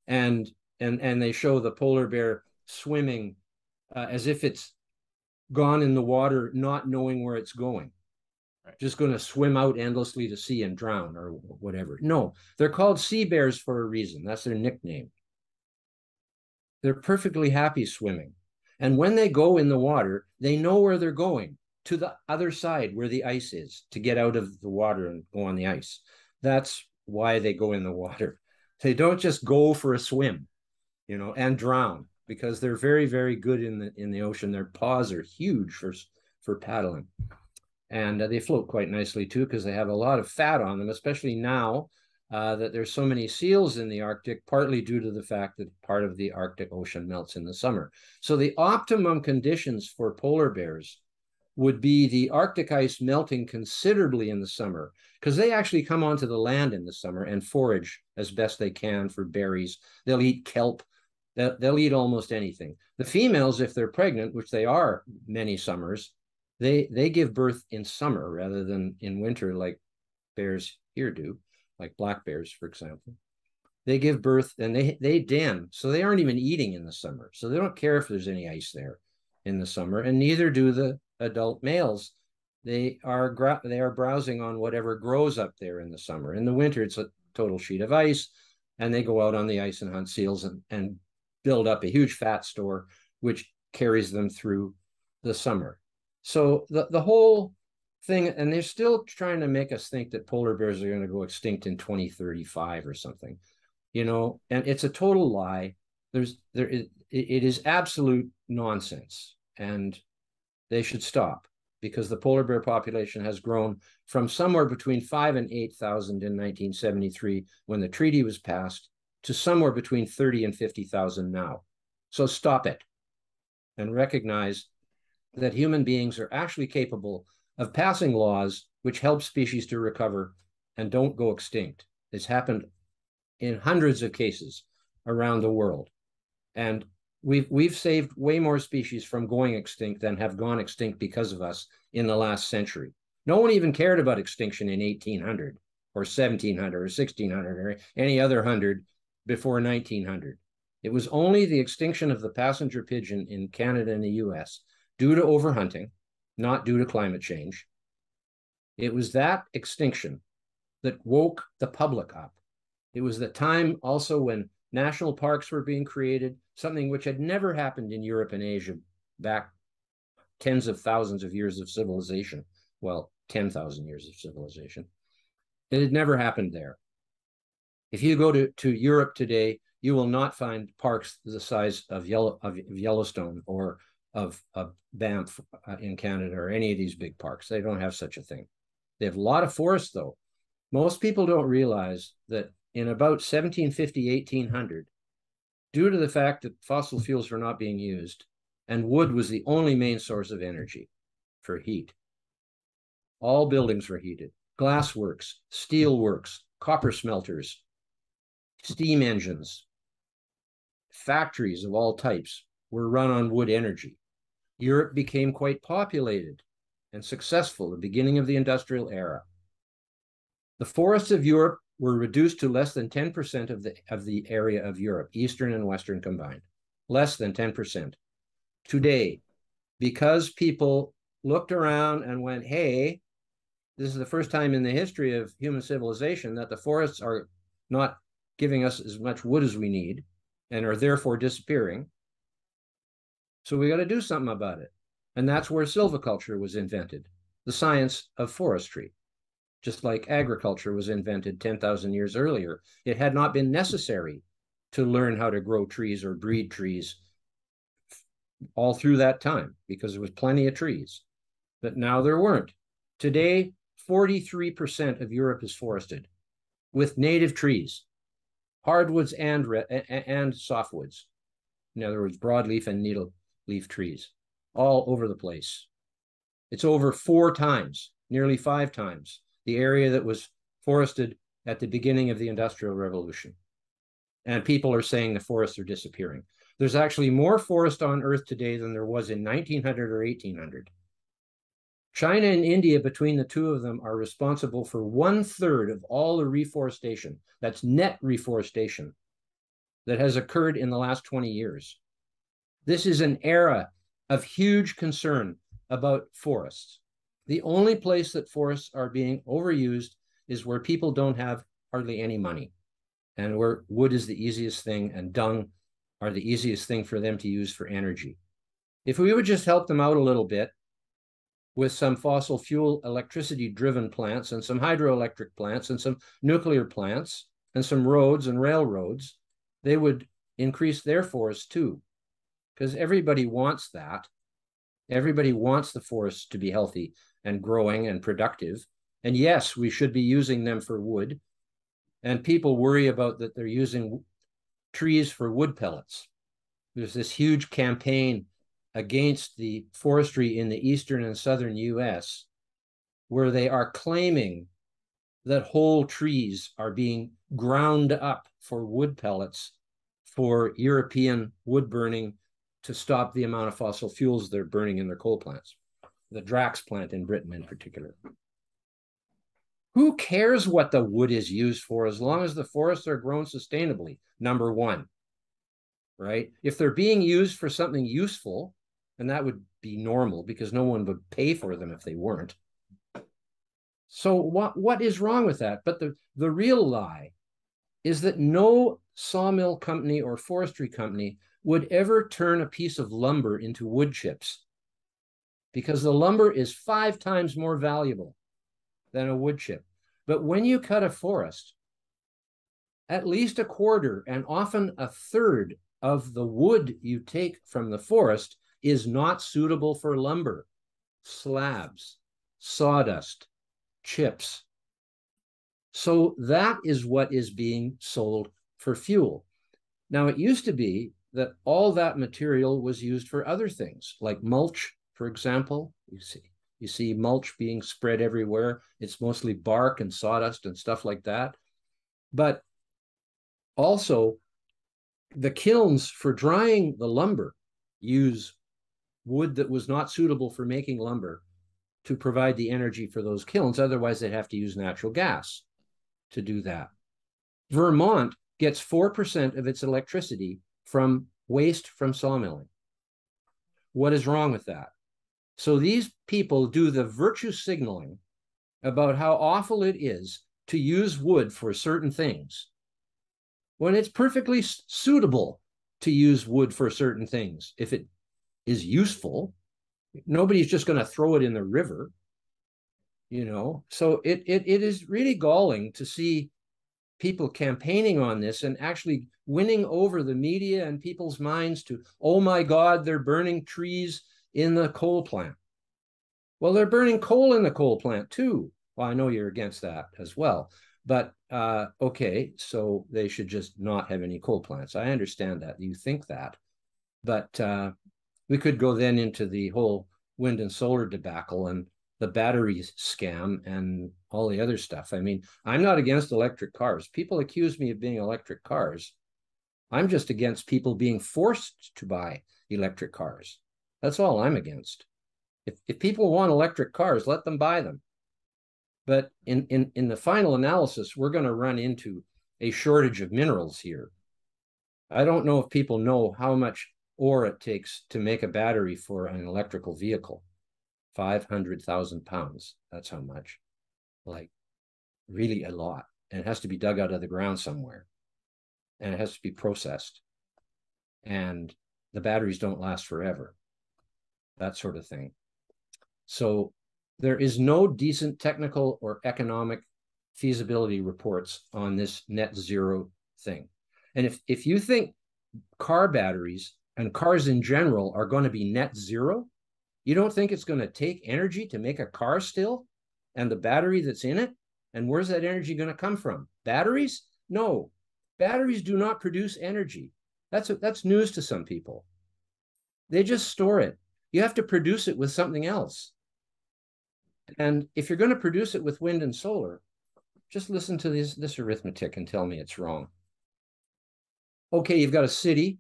And they show the polar bear swimming as if it's gone in the water, not knowing where it's going. Right. Just going to swim out endlessly to sea and drown or whatever. No, they're called sea bears for a reason. That's their nickname. They're perfectly happy swimming. And when they go in the water, they know where they're going, to the other side where the ice is, to get out of the water and go on the ice. That's why they go in the water. They don't just go for a swim, and drown, because they're very, very good in the ocean. Their paws are huge for paddling. And they float quite nicely too, because they have a lot of fat on them, especially now that there's so many seals in the Arctic, partly due to the fact that part of the Arctic Ocean melts in the summer. So the optimum conditions for polar bears would be the Arctic ice melting considerably in the summer, because they actually come onto the land in the summer and forage as best they can for berries. They'll eat kelp. They'll eat almost anything. The females, if they're pregnant, which they are many summers, they give birth in summer rather than in winter like bears here do, like black bears, for example. They give birth and they den, so they aren't even eating in the summer. So they don't care if there's any ice there in the summer, and neither do the adult males. They are browsing on whatever grows up there in the summer. In the winter, it's a total sheet of ice, and they go out on the ice and hunt seals and build up a huge fat store, which carries them through the summer. So the whole thing, and they're still trying to make us think that polar bears are going to go extinct in 2035 or something, and it's a total lie. It is absolute nonsense, and they should stop, because the polar bear population has grown from somewhere between 5,000 and 8,000 in 1973 when the treaty was passed to somewhere between 30,000 and 50,000 now. So stop it and recognize that human beings are actually capable of passing laws which help species to recover and don't go extinct. It's happened in hundreds of cases around the world. And we've saved way more species from going extinct than have gone extinct because of us in the last century. No one even cared about extinction in 1800 or 1700 or 1600 or any other hundred before 1900. It was only the extinction of the passenger pigeon in Canada and the US due to overhunting, not due to climate change. It was that extinction that woke the public up. It was the time also when national parks were being created, something which had never happened in Europe and Asia back tens of thousands of years of civilization. Well, 10,000 years of civilization. It had never happened there. If you go to Europe today, you will not find parks the size of Yellowstone or of Banff in Canada or any of these big parks. They don't have such a thing. They have a lot of forests, though. Most people don't realize that in about 1750, 1800, due to the fact that fossil fuels were not being used, and wood was the only main source of energy for heat, all buildings were heated. Glass works, steel works, copper smelters, steam engines, factories of all types were run on wood energy. Europe became quite populated and successful at the beginning of the industrial era. The forests of Europe were reduced to less than 10% of the area of Europe, Eastern and Western combined, less than 10%. Today, because people looked around and went, hey, this is the first time in the history of human civilization that the forests are not giving us as much wood as we need and are therefore disappearing. So we got to do something about it. And that's where silviculture was invented, the science of forestry. Just like agriculture was invented 10,000 years earlier, it had not been necessary to learn how to grow trees or breed trees all through that time because there was plenty of trees. But now there weren't. Today, 43% of Europe is forested with native trees, hardwoods and softwoods. In other words, broadleaf and needle leaf trees, all over the place. It's over 4 times, nearly 5 times, the area that was forested at the beginning of the Industrial Revolution. And people are saying the forests are disappearing. There's actually more forest on Earth today than there was in 1900 or 1800. China and India, between the two of them, are responsible for 1/3 of all the reforestation, that's net reforestation, that has occurred in the last 20 years. This is an era of huge concern about forests. The only place that forests are being overused is where people don't have hardly any money, and where wood is the easiest thing and dung are the easiest thing for them to use for energy. If we would just help them out a little bit with some fossil fuel electricity-driven plants and some hydroelectric plants and some nuclear plants and some roads and railroads, they would increase their forests too, because everybody wants that. Everybody wants the forests to be healthy and growing and productive. And yes, we should be using them for wood. And people worry about that they're using trees for wood pellets. There's this huge campaign against the forestry in the eastern and southern US, where they are claiming that whole trees are being ground up for wood pellets for European wood burning to stop the amount of fossil fuels they're burning in their coal plants, the Drax plant in Britain in particular. Who cares what the wood is used for as long as the forests are grown sustainably, number one, right? If they're being used for something useful, and that would be normal because no one would pay for them if they weren't. So what is wrong with that? But the real lie is that no sawmill company or forestry company would ever turn a piece of lumber into wood chips, because the lumber is 5 times more valuable than a wood chip. But when you cut a forest, at least 1/4 and often 1/3 of the wood you take from the forest is not suitable for lumber, slabs, sawdust, chips. So that is what is being sold for fuel. Now, it used to be that all that material was used for other things, like mulch, for example. You see mulch being spread everywhere. It's mostly bark and sawdust and stuff like that. But also, the kilns for drying the lumber use wood that was not suitable for making lumber to provide the energy for those kilns. Otherwise, they'd have to use natural gas to do that. Vermont gets 4% of its electricity from waste from sawmilling. What is wrong with that? So these people do the virtue signaling about how awful it is to use wood for certain things, when it's perfectly suitable to use wood for certain things. If it is useful, nobody's just going to throw it in the river, you know. So it is really galling to see people campaigning on this and actually winning over the media and people's minds to, oh my God, they're burning trees in the coal plant. Well, they're burning coal in the coal plant too. Well, I know you're against that as well. But okay, so they should just not have any coal plants. I understand that. You think that. But we could go then into the whole wind and solar debacle and the battery scam and all the other stuff. I mean, I'm not against electric cars. People accuse me of being electric cars. I'm just against people being forced to buy electric cars. That's all I'm against. If people want electric cars, let them buy them. But in the final analysis, we're going to run into a shortage of minerals here. I don't know if people know how much ore it takes to make a battery for an electrical vehicle. 500,000 pounds. That's how much. Like, really a lot. And it has to be dug out of the ground somewhere. And it has to be processed. And the batteries don't last forever. That sort of thing. So there is no decent technical or economic feasibility reports on this net zero thing. And if you think car batteries and cars in general are going to be net zero, you don't think it's going to take energy to make a car still and the battery that's in it? And where's that energy going to come from? Batteries? No, batteries do not produce energy. That's news to some people. They just store it. You have to produce it with something else. And if you're going to produce it with wind and solar, just listen to this arithmetic and tell me it's wrong. Okay, you've got a city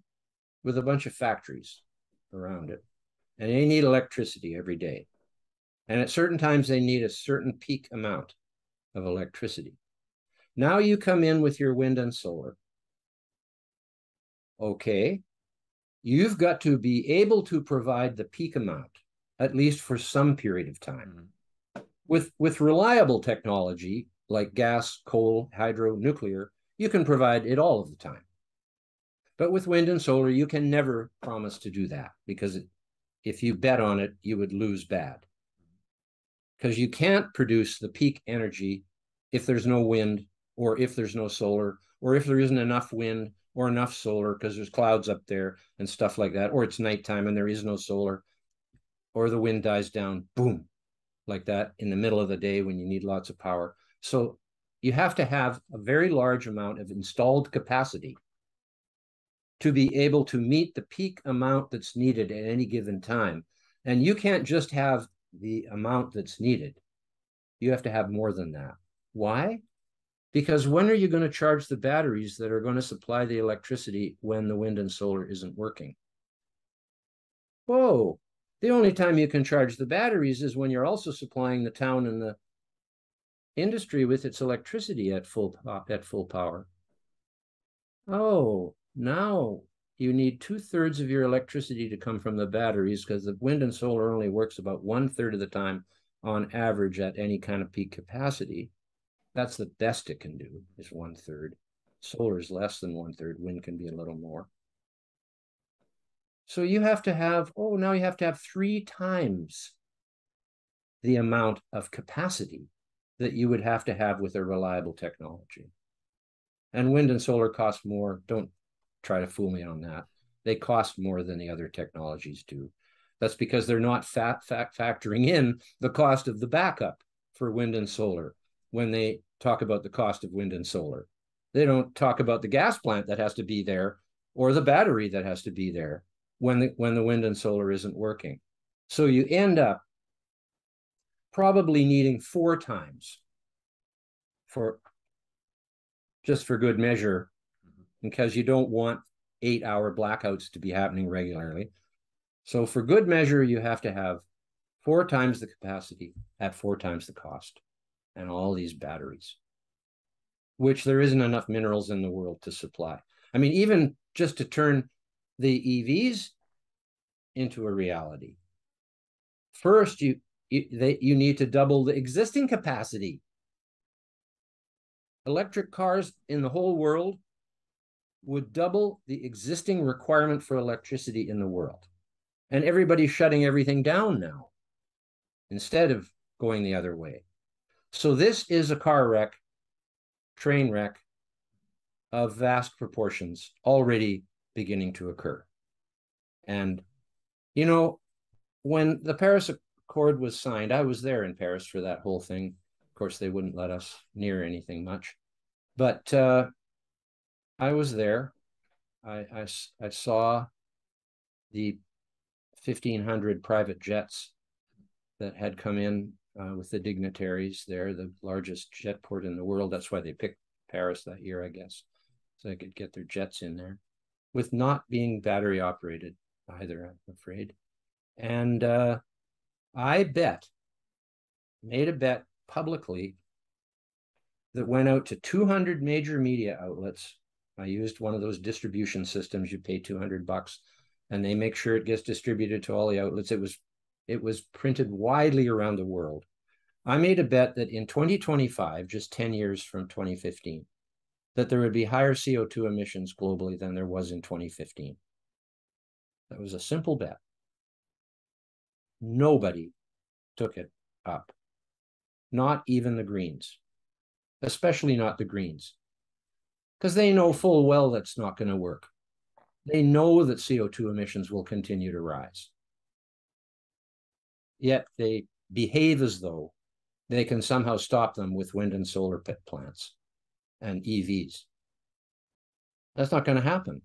with a bunch of factories around it, and they need electricity every day. And at certain times, they need a certain peak amount of electricity. Now you come in with your wind and solar. Okay, you've got to be able to provide the peak amount, at least for some period of time. Mm-hmm. With reliable technology like gas, coal, hydro, nuclear, you can provide it all of the time. But with wind and solar, you can never promise to do that, because if you bet on it, you would lose bad. Because you can't produce the peak energy if there's no wind, or if there's no solar, or if there isn't enough wind or enough solar because there's clouds up there and stuff like that, or it's nighttime and there is no solar, or the wind dies down, boom, like that in the middle of the day when you need lots of power. So you have to have a very large amount of installed capacity to be able to meet the peak amount that's needed at any given time. And you can't just have the amount that's needed. You have to have more than that. Why? Because when are you going to charge the batteries that are going to supply the electricity when the wind and solar isn't working? Whoa. The only time you can charge the batteries is when you're also supplying the town and the industry with its electricity at full power. Oh, now you need 2/3 of your electricity to come from the batteries, because the wind and solar only works about 1/3 of the time on average at any kind of peak capacity. That's the best it can do, is 1/3. Solar is less than 1/3. Wind can be a little more. So you have to have, now you have to have 3 times the amount of capacity that you would have to have with a reliable technology. And wind and solar cost more. Don't try to fool me on that. They cost more than the other technologies do. That's because they're not factoring in the cost of the backup for wind and solar when they talk about the cost of wind and solar. They don't talk about the gas plant that has to be there or the battery that has to be there when the wind and solar isn't working. So you end up probably needing 4 times for good measure, because you don't want 8-hour blackouts to be happening regularly. So for good measure, you have to have 4 times the capacity at 4 times the cost, and all these batteries, which there isn't enough minerals in the world to supply. I mean, even just to turn the EVs into a reality, first you need to double the existing capacity. Electric cars in the whole world would double the existing requirement for electricity in the world. And everybody's shutting everything down now instead of going the other way. So this is a car wreck, train wreck, of vast proportions already beginning to occur. And, you know, when the Paris Accord was signed, I was there in Paris for that whole thing. Of course, they wouldn't let us near anything much. But I was there. I saw the 1,500 private jets that had come in with the dignitaries there, the largest jet port in the world. That's why they picked Paris that year, I guess, so they could get their jets in there, with not being battery operated either, I'm afraid. And I made a bet publicly that went out to 200 major media outlets. I used one of those distribution systems. You pay $200 and they make sure it gets distributed to all the outlets. It was printed widely around the world. I made a bet that in 2025, just 10 years from 2015, that there would be higher CO2 emissions globally than there was in 2015. That was a simple bet. Nobody took it up, not even the Greens, especially not the Greens, because they know full well that's not going to work. They know that CO2 emissions will continue to rise. Yet they behave as though they can somehow stop them with wind and solar plants and EVs. That's not going to happen.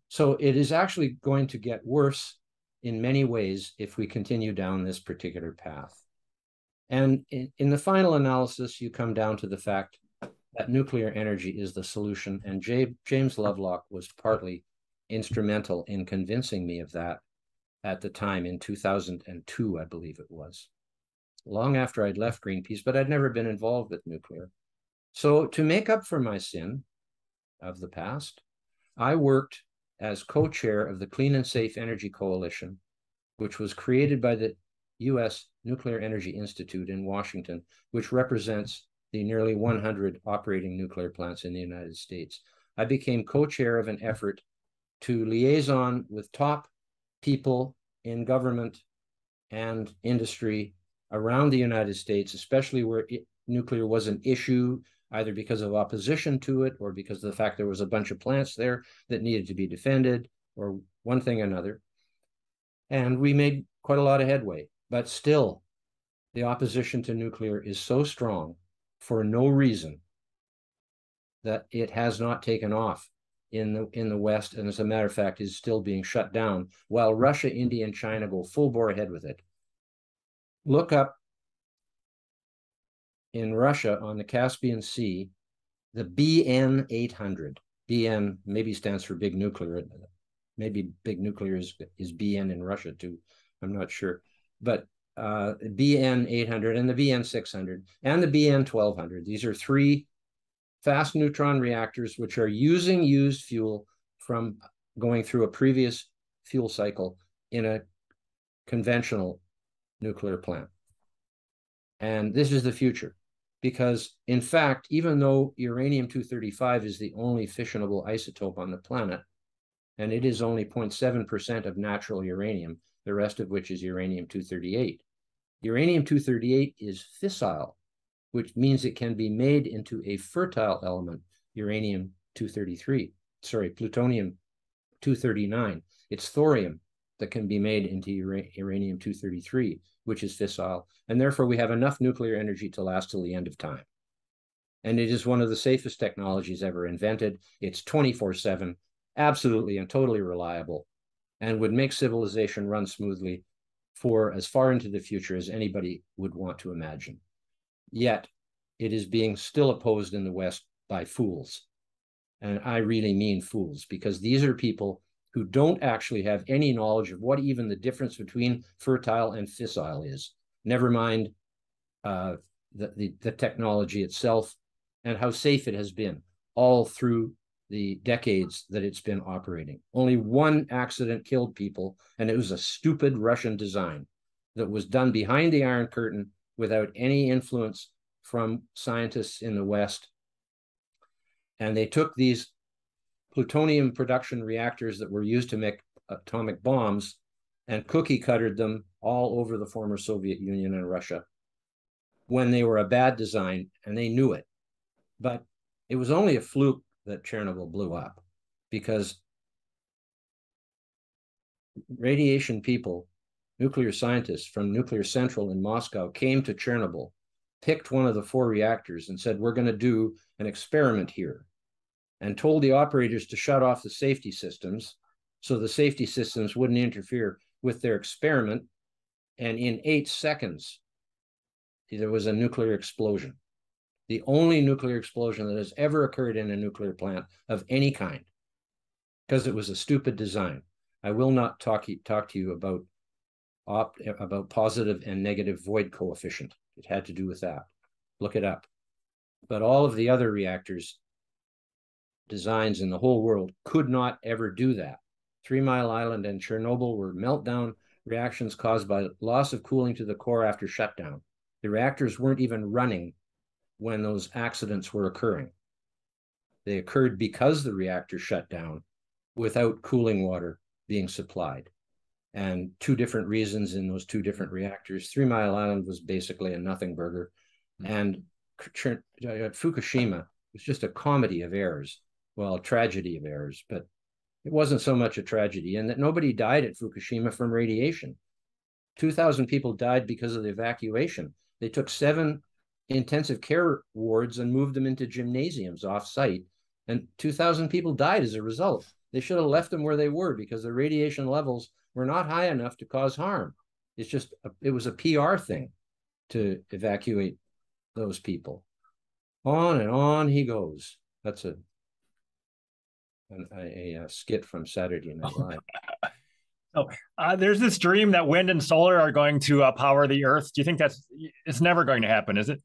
So it is actually going to get worse in many ways if we continue down this particular path. And in the final analysis, you come down to the fact that nuclear energy is the solution. And James Lovelock was partly instrumental in convincing me of that at the time in 2002, I believe it was, long after I'd left Greenpeace, but I'd never been involved with nuclear. So to make up for my sin of the past, I worked as co-chair of the Clean and Safe Energy Coalition, which was created by the U.S. Nuclear Energy Institute in Washington, which represents the nearly 100 operating nuclear plants in the United States. I became co-chair of an effort to liaison with top people in government and industry around the United States, especially where nuclear was an issue, either because of opposition to it or because of the fact there was a bunch of plants there that needed to be defended, or one thing or another. And we made quite a lot of headway, but still the opposition to nuclear is so strong for no reason that it has not taken off in the West, and as a matter of fact is still being shut down, while Russia, India, and China go full bore ahead with it. Look up in Russia on the Caspian Sea, the BN 800. BN maybe stands for big nuclear. Maybe big nuclear is BN in Russia too. I'm not sure. But BN 800 and the BN 600 and the BN 1200. These are three fast neutron reactors which are using used fuel from going through a previous fuel cycle in a conventional nuclear plant. And this is the future, because in fact, even though uranium-235 is the only fissionable isotope on the planet, and it is only 0.7% of natural uranium, the rest of which is uranium-238. Uranium-238 is fissile, which means it can be made into a fertile element, plutonium-239. It's thorium that can be made into uranium-233, which is fissile, and therefore we have enough nuclear energy to last till the end of time. And it is one of the safest technologies ever invented. It's 24/7, absolutely and totally reliable, and would make civilization run smoothly for as far into the future as anybody would want to imagine. Yet it is being still opposed in the West by fools. And I really mean fools, because these are people who don't actually have any knowledge of what even the difference between fertile and fissile is, never mind the technology itself and how safe it has been all through the decades that it's been operating. Only one accident killed people, and it was a stupid Russian design that was done behind the Iron Curtain without any influence from scientists in the West. And they took these plutonium production reactors that were used to make atomic bombs and cookie cuttered them all over the former Soviet Union and Russia when they were a bad design, and they knew it. But it was only a fluke that Chernobyl blew up, because radiation people, nuclear scientists from Nuclear Central in Moscow, came to Chernobyl, picked one of the 4 reactors and said, we're going to do an experiment here, and told the operators to shut off the safety systems so the safety systems wouldn't interfere with their experiment. And in 8 seconds, there was a nuclear explosion. The only nuclear explosion that has ever occurred in a nuclear plant of any kind, because it was a stupid design. I will not talk to you about positive and negative void coefficient. It had to do with that. Look it up. But all of the other reactors designs in the whole world could not ever do that. 3 Mile Island and Chernobyl were meltdown reactions caused by loss of cooling to the core after shutdown. The reactors weren't even running when those accidents were occurring. They occurred because the reactor shut down without cooling water being supplied. And 2 different reasons in those 2 different reactors. 3 Mile Island was basically a nothing burger. And Fukushima was just a comedy of errors. Well, a tragedy of errors, but it wasn't so much a tragedy, and that nobody died at Fukushima from radiation. 2,000 people died because of the evacuation. They took 7 intensive care wards and moved them into gymnasiums off-site, and 2,000 people died as a result. They should have left them where they were because the radiation levels were not high enough to cause harm. It's just, it was a PR thing to evacuate those people. On and on he goes. That's a skit from Saturday Night Live. So there's this dream that wind and solar are going to power the Earth. Do you think it's never going to happen, is it?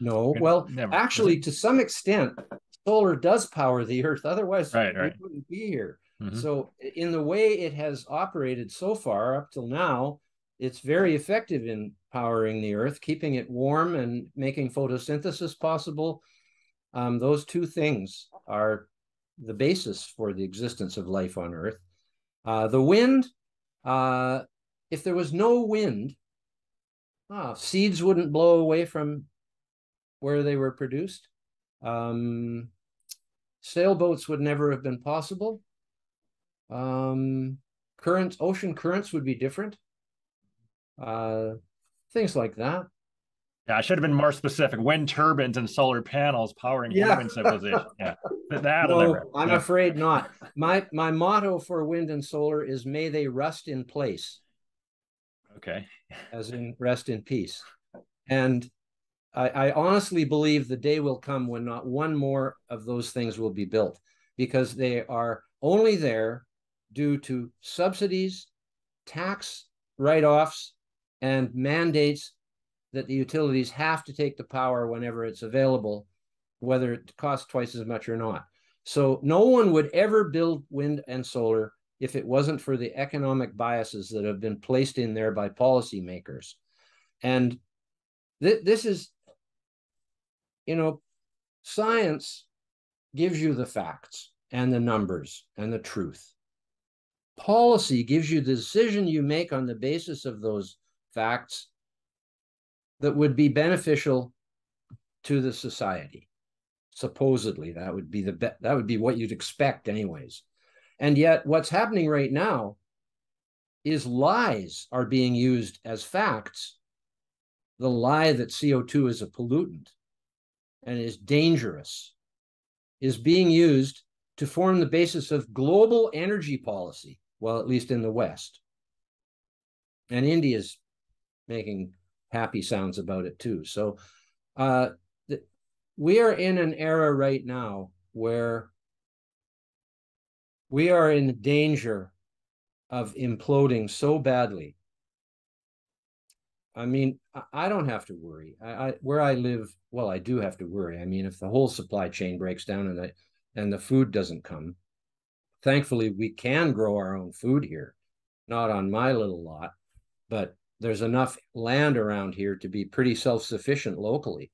No. Well, never. Actually, to some extent, solar does power the Earth. Otherwise, we wouldn't be here. Mm-hmm. So in the way it has operated so far up till now, it's very effective in powering the Earth, keeping it warm and making photosynthesis possible. Those 2 things are the basis for the existence of life on Earth. The wind, if there was no wind, seeds wouldn't blow away from where they were produced. Sailboats would never have been possible. Ocean currents would be different. Things like that. Yeah, I should have been more specific. Wind turbines and solar panels powering human civilization. Yeah, I'm afraid not. My motto for wind and solar is "May they rust in place." Okay. As in rest in peace. And I honestly believe the day will come when not one more of those things will be built, because they are only there due to subsidies, tax write-offs, and mandates that the utilities have to take the power whenever it's available, whether it costs twice as much or not. So no one would ever build wind and solar if it wasn't for the economic biases that have been placed in there by policymakers. And this is, science gives you the facts and the numbers and the truth. Policy gives you the decision you make on the basis of those facts that would be beneficial to the society. Supposedly, that would be what you'd expect anyways. And yet what's happening right now is lies are being used as facts. The lie that CO2 is a pollutant and is dangerous is being used to form the basis of global energy policy, well, at least in the West. And India's making happy sounds about it too. So we are in an era right now where we are in danger of imploding so badly. I mean, I don't have to worry. Where I live, well, I do have to worry. I mean, if the whole supply chain breaks down and the food doesn't come, thankfully we can grow our own food here, not on my little lot, but there's enough land around here to be pretty self-sufficient locally,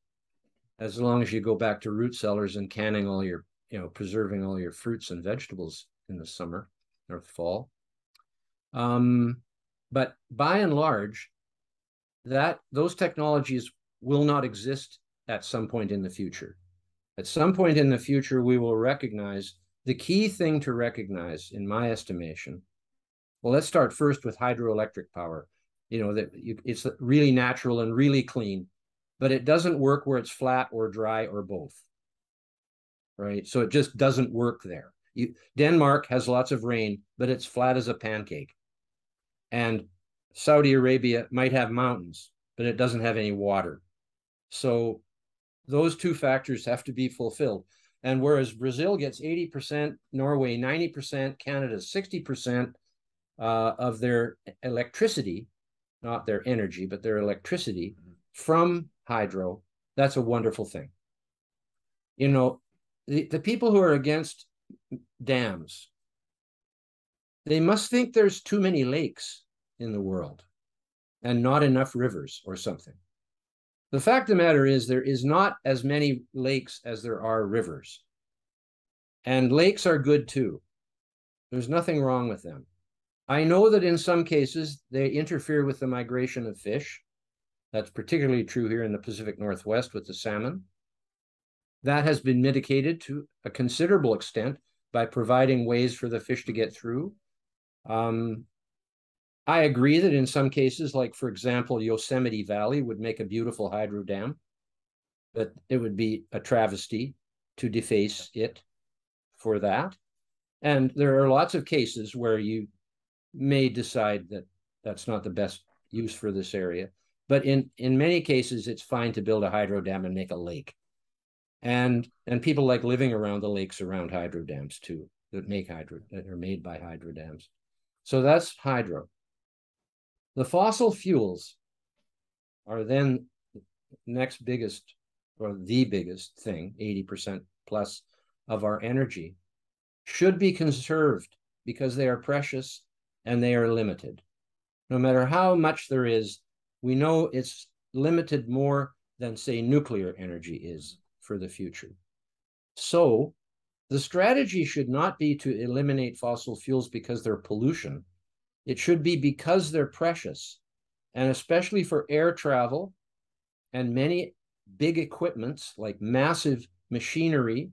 as long as you go back to root cellars and canning all your, preserving all your fruits and vegetables in the summer or the fall. But by and large, those technologies will not exist at some point in the future. At some point in the future, we will recognize the key thing to recognize, in my estimation. Well, let's start first with hydroelectric power. It's really natural and really clean, but it doesn't work where it's flat or dry or both, right? So it just doesn't work there. Denmark has lots of rain, but it's flat as a pancake. And Saudi Arabia might have mountains, but it doesn't have any water. So those two factors have to be fulfilled. And whereas Brazil gets 80%, Norway 90%, Canada 60% of their electricity, not their energy, but their electricity from hydro, that's a wonderful thing. The people who are against dams, they must think there's too many lakes in the world and not enough rivers or something. The fact of the matter is there is not as many lakes as there are rivers. And lakes are good too. There's nothing wrong with them. I know that in some cases they interfere with the migration of fish. That's particularly true here in the Pacific Northwest with the salmon. That has been mitigated to a considerable extent by providing ways for the fish to get through. I agree that in some cases, like for example, Yosemite Valley would make a beautiful hydro dam, but it would be a travesty to deface it for that. And there are lots of cases where you may decide that that's not the best use for this area. But in many cases, it's fine to build a hydro dam and make a lake. And people like living around the lakes around hydro dams too, that are made by hydro dams. So that's hydro. The fossil fuels are then next biggest, or the biggest thing, 80% plus of our energy, should be conserved because they are precious and they are limited. No matter how much there is, we know it's limited more than, say, nuclear energy is for the future. So the strategy should not be to eliminate fossil fuels because they're pollution. It should be because they're precious, and especially for air travel and many big equipments like massive machinery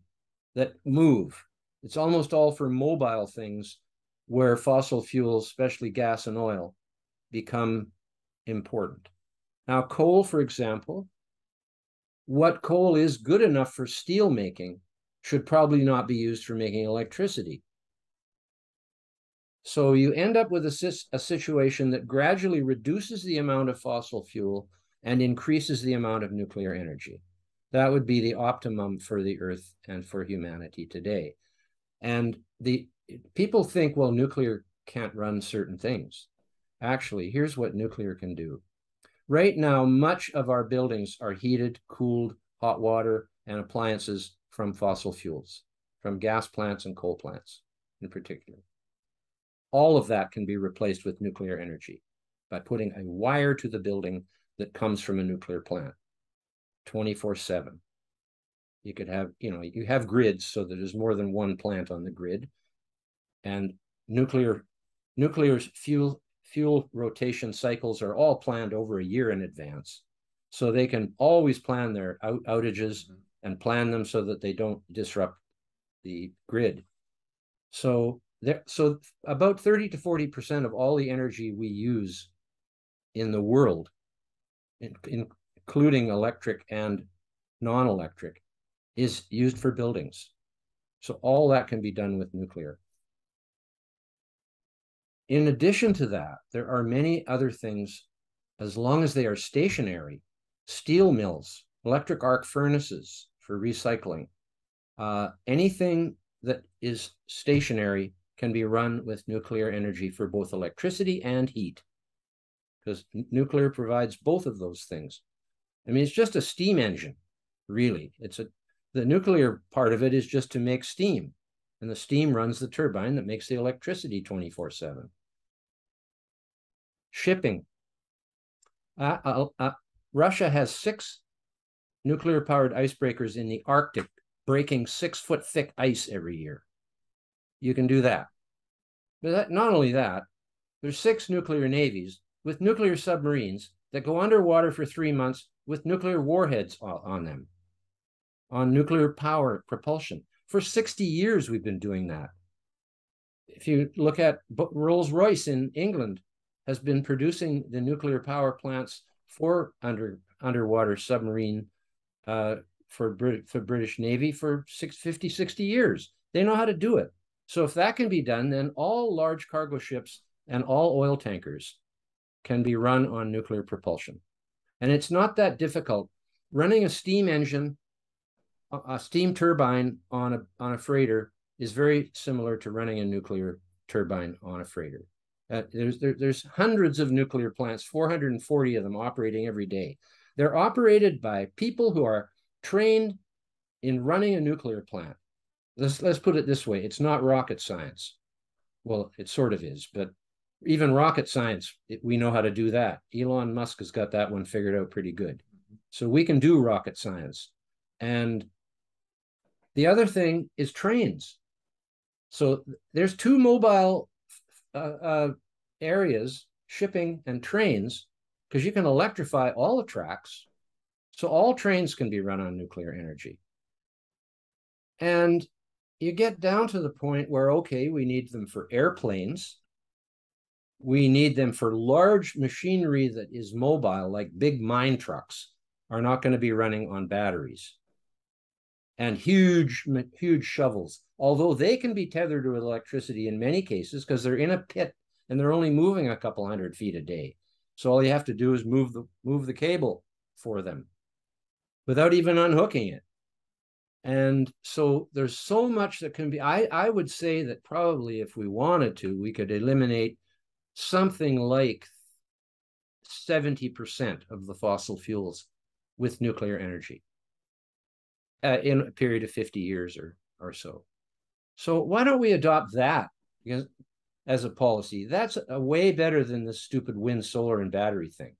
that move. It's almost all for mobile things where fossil fuels, especially gas and oil, become important. Now, coal, for example, what coal is good enough for steel making should probably not be used for making electricity. So you end up with a situation that gradually reduces the amount of fossil fuel and increases the amount of nuclear energy. That would be the optimum for the Earth and for humanity today. And the people think, well, nuclear can't run certain things. Actually, here's what nuclear can do. Right now, much of our buildings are heated, cooled, hot water, and appliances from fossil fuels, from gas plants and coal plants in particular. All of that can be replaced with nuclear energy by putting a wire to the building that comes from a nuclear plant 24/7. You could have, you have grids so that there's more than one plant on the grid. And nuclear fuel rotation cycles are all planned over a year in advance. So they can always plan their outages and plan them so that they don't disrupt the grid. So about 30 to 40% of all the energy we use in the world, including electric and non-electric, is used for buildings. So all that can be done with nuclear. In addition to that, there are many other things, as long as they are stationary: steel mills, electric arc furnaces for recycling. Anything that is stationary can be run with nuclear energy for both electricity and heat, because nuclear provides both of those things. I mean, it's just a steam engine, really. The nuclear part of it is just to make steam, and the steam runs the turbine that makes the electricity 24/7. Shipping. Russia has 6 nuclear-powered icebreakers in the Arctic, breaking 6-foot thick ice every year. You can do that. But not only that, there's 6 nuclear navies with nuclear submarines that go underwater for 3 months with nuclear warheads on them, on nuclear power propulsion. For 60 years, we've been doing that. If you look at Rolls-Royce in England, has been producing the nuclear power plants for underwater submarine for British Navy for 50, 60 years. They know how to do it. So if that can be done, then all large cargo ships and all oil tankers can be run on nuclear propulsion. And it's not that difficult. Running a steam engine, a steam turbine on a freighter is very similar to running a nuclear turbine on a freighter. There's hundreds of nuclear plants, 440 of them operating every day. They're operated by people who are trained in running a nuclear plant. Let's put it this way. It's not rocket science. Well, it sort of is, but even rocket science, we know how to do that. Elon Musk has got that one figured out pretty good. So we can do rocket science. And the other thing is trains. So there's two mobile areas, shipping and trains, because you can electrify all the tracks. So all trains can be run on nuclear energy. And you get down to the point where, okay, we need them for airplanes. We need them for large machinery that is mobile, like big mine trucks are not going to be running on batteries. And huge shovels, although they can be tethered to electricity in many cases because they're in a pit and they're only moving a couple 100 feet a day. So all you have to do is move the cable for them without even unhooking it. And so there's so much that can be, I would say that probably if we wanted to, we could eliminate something like 70% of the fossil fuels with nuclear energy in a period of 50 years or so. So why don't we adopt that as a policy? That's a way better than this stupid wind, solar, and battery thing.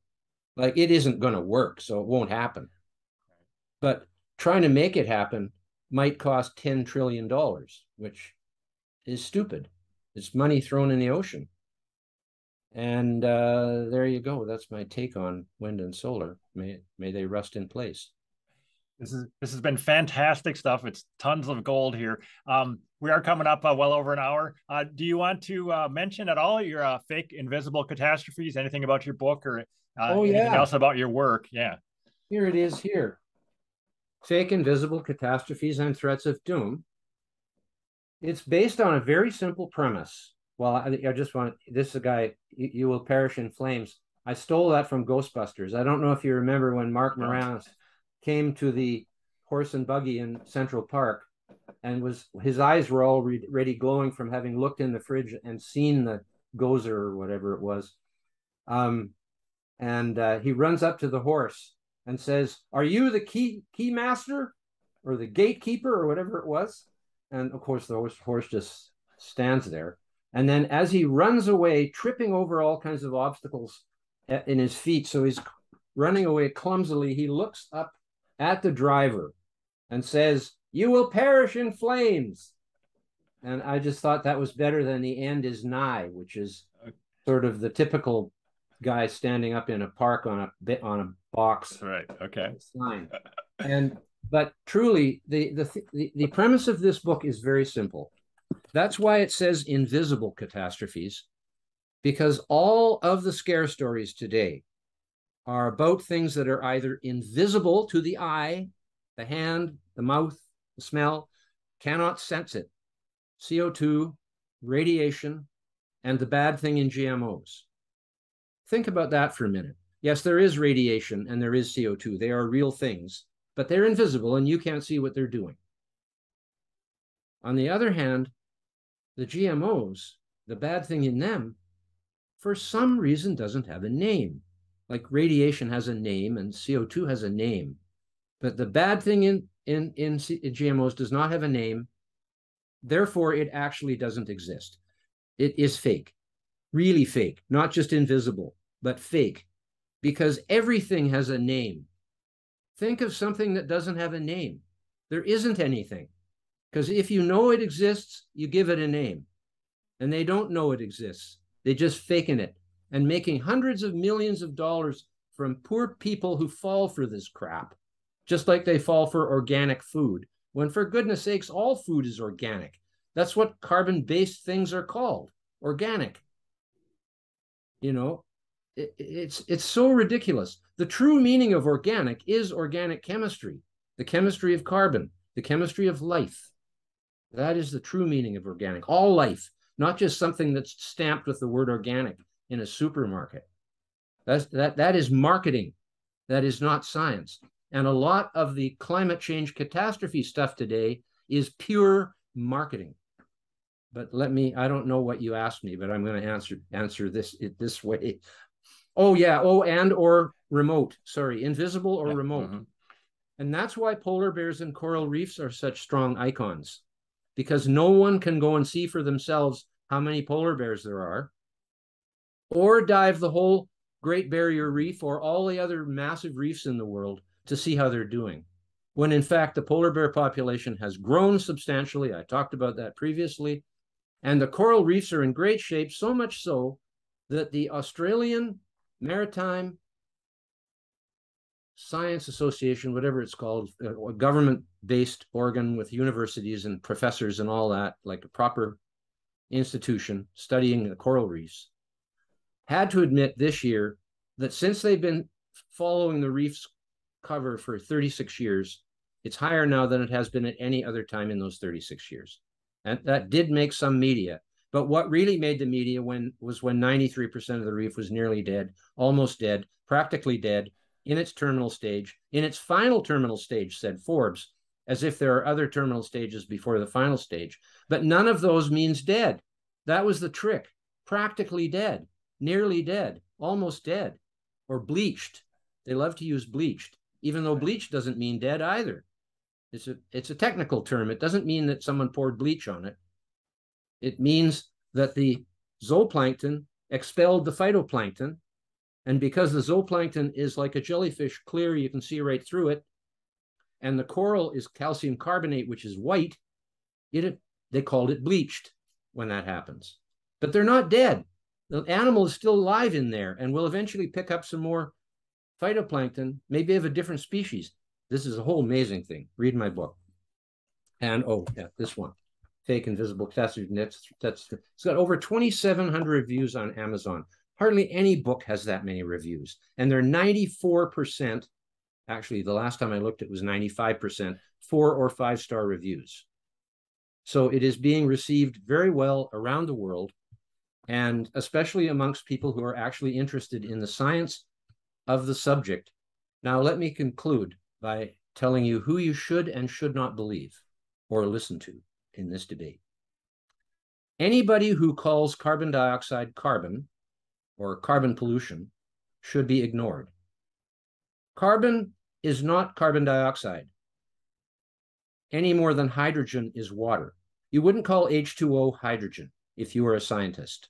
Like, it isn't going to work, so it won't happen. But trying to make it happen might cost $10 trillion, which is stupid. It's money thrown in the ocean. And there you go. That's my take on wind and solar. May they rust in place. This has been fantastic stuff. It's tons of gold here. We are coming up well over an hour. Do you want to mention at all your fake invisible catastrophes? Anything about your book or anything else about your work? Yeah. Here it is here. Fake invisible catastrophes and threats of doom. It's based on a very simple premise. Well, I just want, this is a guy, you will perish in flames. I stole that from Ghostbusters. I don't know if you remember when Mark Moranis came to the horse and buggy in Central Park and his eyes were already glowing from having looked in the fridge and seen the gozer or whatever it was. He runs up to the horse and says, "Are you the key master or the gatekeeper or whatever it was?" And of course, the horse just stands there. And then as he runs away, tripping over all kinds of obstacles in his feet, so he's running away clumsily, he looks up at the driver and says, "You will perish in flames." And I just thought that was better than "the end is nigh," which is sort of the typical guy standing up in a park on a box. Right. Okay. Sign. But truly, the premise of this book is very simple. That's why it says invisible catastrophes, because all of the scare stories today are about things that are either invisible to the eye, the hand, the mouth, the smell, cannot sense it. CO2, radiation, and the bad thing in GMOs. Think about that for a minute. Yes, there is radiation and there is CO2. They are real things, but they're invisible and you can't see what they're doing. On the other hand, the GMOs, the bad thing in them, for some reason doesn't have a name. Like radiation has a name and CO2 has a name, but the bad thing in GMOs does not have a name. Therefore, it actually doesn't exist. It is fake, really fake, not just invisible, but fake, because everything has a name. Think of something that doesn't have a name. There isn't anything, because if you know it exists, you give it a name, and they don't know it exists. They just faking it and making hundreds of millions of dollars from poor people who fall for this crap. just like they fall for organic food, when for goodness sakes, all food is organic. That's what carbon-based things are called, organic. You know, it's so ridiculous. The true meaning of organic is organic chemistry, the chemistry of carbon, the chemistry of life. That is the true meaning of organic. All life, not just something that's stamped with the word organic in a supermarket. That is marketing. That is not science. And a lot of the climate change catastrophe stuff today is pure marketing. But I don't know what you asked me, but I'm going to answer this way. Oh, yeah. Oh, and or remote. Sorry, invisible or remote. Mm-hmm. And that's why polar bears and coral reefs are such strong icons, because no one can go and see for themselves how many polar bears there are, or dive the whole Great Barrier Reef or all the other massive reefs in the world to see how they're doing. When in fact, the polar bear population has grown substantially. I talked about that previously. And the coral reefs are in great shape, so much so that the Australian Maritime Science Association, whatever it's called, a government-based organ with universities and professors and all that, like a proper institution studying the coral reefs, had to admit this year that since they've been following the reef's cover for 36 years, it's higher now than it has been at any other time in those 36 years. And that did make some media. But what really made the media was when 93% of the reef was nearly dead, almost dead, practically dead, in its terminal stage, in its final terminal stage, said Forbes, as if there are other terminal stages before the final stage. But none of those means dead. That was the trick. Practically dead, nearly dead, almost dead, or bleached. They love to use bleached, even though bleached doesn't mean dead either. It's a technical term. It doesn't mean that someone poured bleach on it. It means that the zooplankton expelled the phytoplankton. And because the zooplankton is like a jellyfish, clear, you can see right through it, and the coral is calcium carbonate, which is white, they called it bleached when that happens. But they're not dead. The animal is still alive in there and will eventually pick up some more phytoplankton, maybe of a different species. This is a whole amazing thing. Read my book. And oh, yeah, this one, Fake Invisible Catastrophe. It's got over 2,700 reviews on Amazon. Hardly any book has that many reviews. And they're 94%. Actually, the last time I looked, it was 95%, 4 or 5 star reviews. So it is being received very well around the world, and especially amongst people who are actually interested in the science of the subject. Now, let me conclude by telling you who you should and should not believe or listen to in this debate. Anybody who calls carbon dioxide carbon or carbon pollution should be ignored. Carbon is not carbon dioxide any more than hydrogen is water. You wouldn't call H2O hydrogen if you were a scientist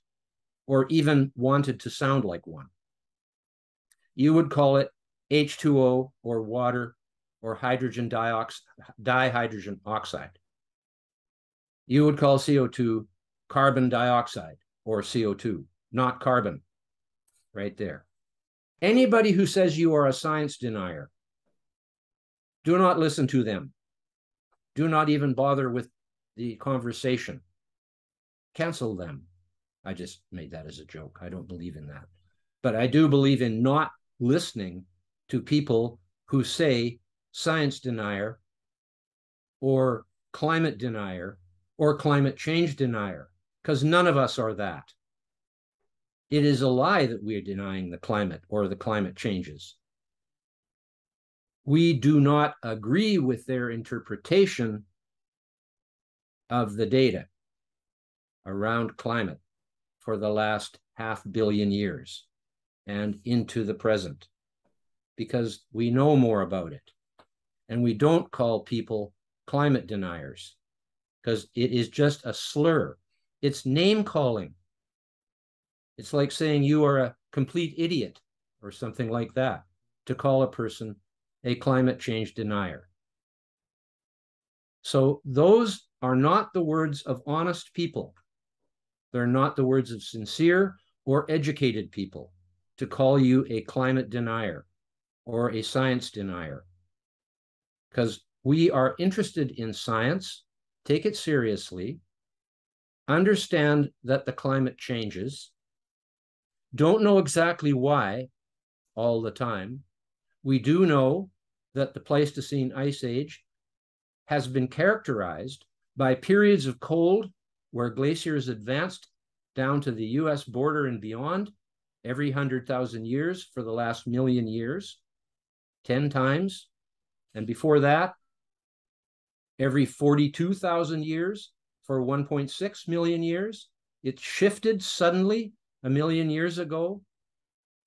or even wanted to sound like one. You would call it H2O or water or hydrogen dihydrogen oxide. You would call CO2 carbon dioxide or CO2, not carbon, right there. Anybody who says you are a science denier, do not listen to them. Do not even bother with the conversation. Cancel them. I just made that as a joke. I don't believe in that. But I do believe in not listening to people who say science denier or climate denier or climate change denier, because none of us are that. It is a lie that we are denying the climate or the climate changes. We do not agree with their interpretation of the data around climate for the last 500 million years and into the present, because we know more about it. And we don't call people climate deniers because it is just a slur. It's name calling. It's like saying you are a complete idiot or something like that, to call a person a climate change denier. So those are not the words of honest people. They're not the words of sincere or educated people to call you a climate denier or a science denier. because we are interested in science, take it seriously, understand that the climate changes, don't know exactly why all the time. We do know that the Pleistocene Ice Age has been characterized by periods of cold where glaciers advanced down to the US border and beyond every 100,000 years for the last million years, 10 times. And before that, every 42,000 years for 1.6 million years. It shifted suddenly a million years ago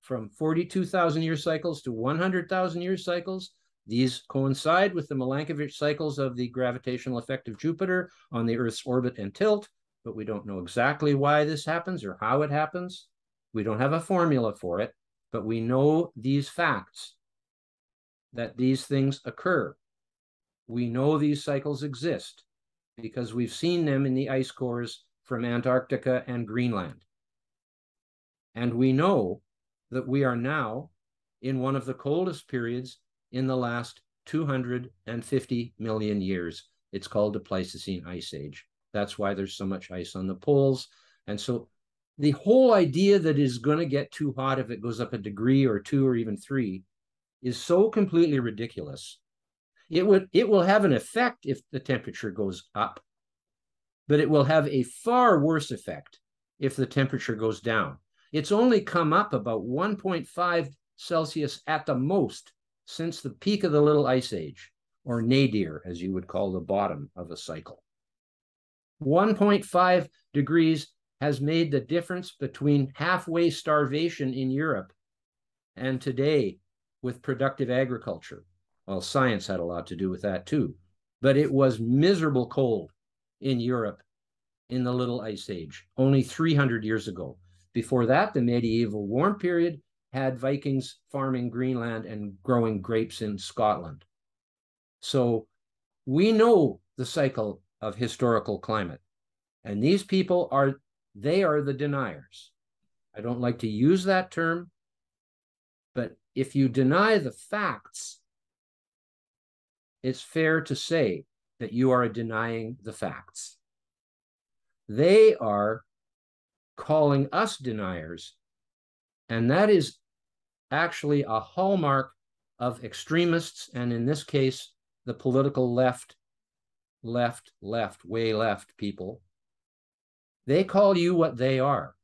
from 42,000 year cycles to 100,000 year cycles. These coincide with the Milankovitch cycles of the gravitational effect of Jupiter on the Earth's orbit and tilt, but we don't know exactly why this happens or how it happens. We don't have a formula for it, but we know these facts, that these things occur. We know these cycles exist because we've seen them in the ice cores from Antarctica and Greenland. And we know that we are now in one of the coldest periods in the last 250 million years. It's called the Pleistocene Ice Age. That's why there's so much ice on the poles. And so the whole idea that it's going to get too hot if it goes up a degree or 2 or even 3 is so completely ridiculous. It will have an effect if the temperature goes up, but it will have a far worse effect if the temperature goes down. It's only come up about 1.5 Celsius at the most since the peak of the Little Ice Age, or nadir, as you would call the bottom of a cycle. 1.5 degrees has made the difference between halfway starvation in Europe and today with productive agriculture. Well, science had a lot to do with that too, but it was miserable cold in Europe in the Little Ice Age, only 300 years ago. Before that, the medieval warm period had Vikings farming Greenland and growing grapes in Scotland. So we know the cycle of historical climate, and these people are the deniers. I don't like to use that term, but if you deny the facts, it's fair to say that you are denying the facts. They are calling us deniers, and that is actually a hallmark of extremists, and in this case, the political left, way left people. They call you what they are.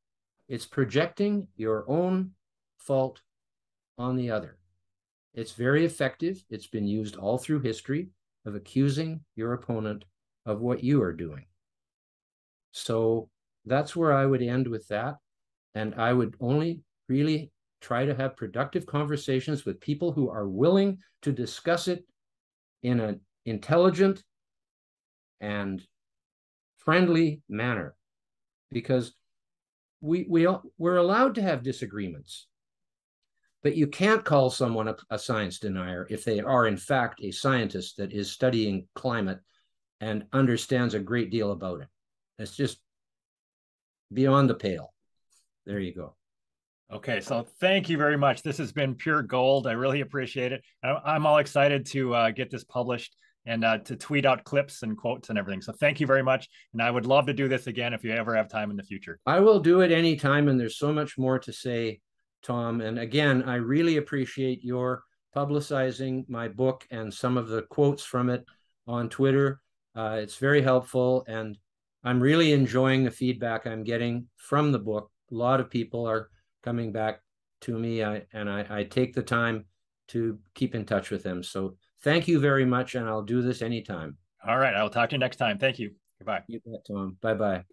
It's projecting your own fault on the other. It's very effective. It's been used all through history of accusing your opponent of what you are doing. So that's where I would end with that. And I would only really try to have productive conversations with people who are willing to discuss it in an intelligent and friendly manner, because we're allowed to have disagreements. But you can't call someone a science denier if they are, in fact, a scientist that is studying climate and understands a great deal about it. It's just beyond the pale. There you go. Okay, so thank you very much. This has been pure gold. I really appreciate it. I'm all excited to get this published and to tweet out clips and quotes and everything. So thank you very much. And I would love to do this again if you ever have time in the future. I will do it anytime, and there's so much more to say, Tom. And again, I really appreciate your publicizing my book and some of the quotes from it on Twitter. It's very helpful, and I'm really enjoying the feedback I'm getting from the book. A lot of people are coming back to me, and I take the time to keep in touch with them. So thank you very much, and I'll do this anytime. All right, I will talk to you next time. Thank you. Goodbye. You bet, Tom. Bye-bye.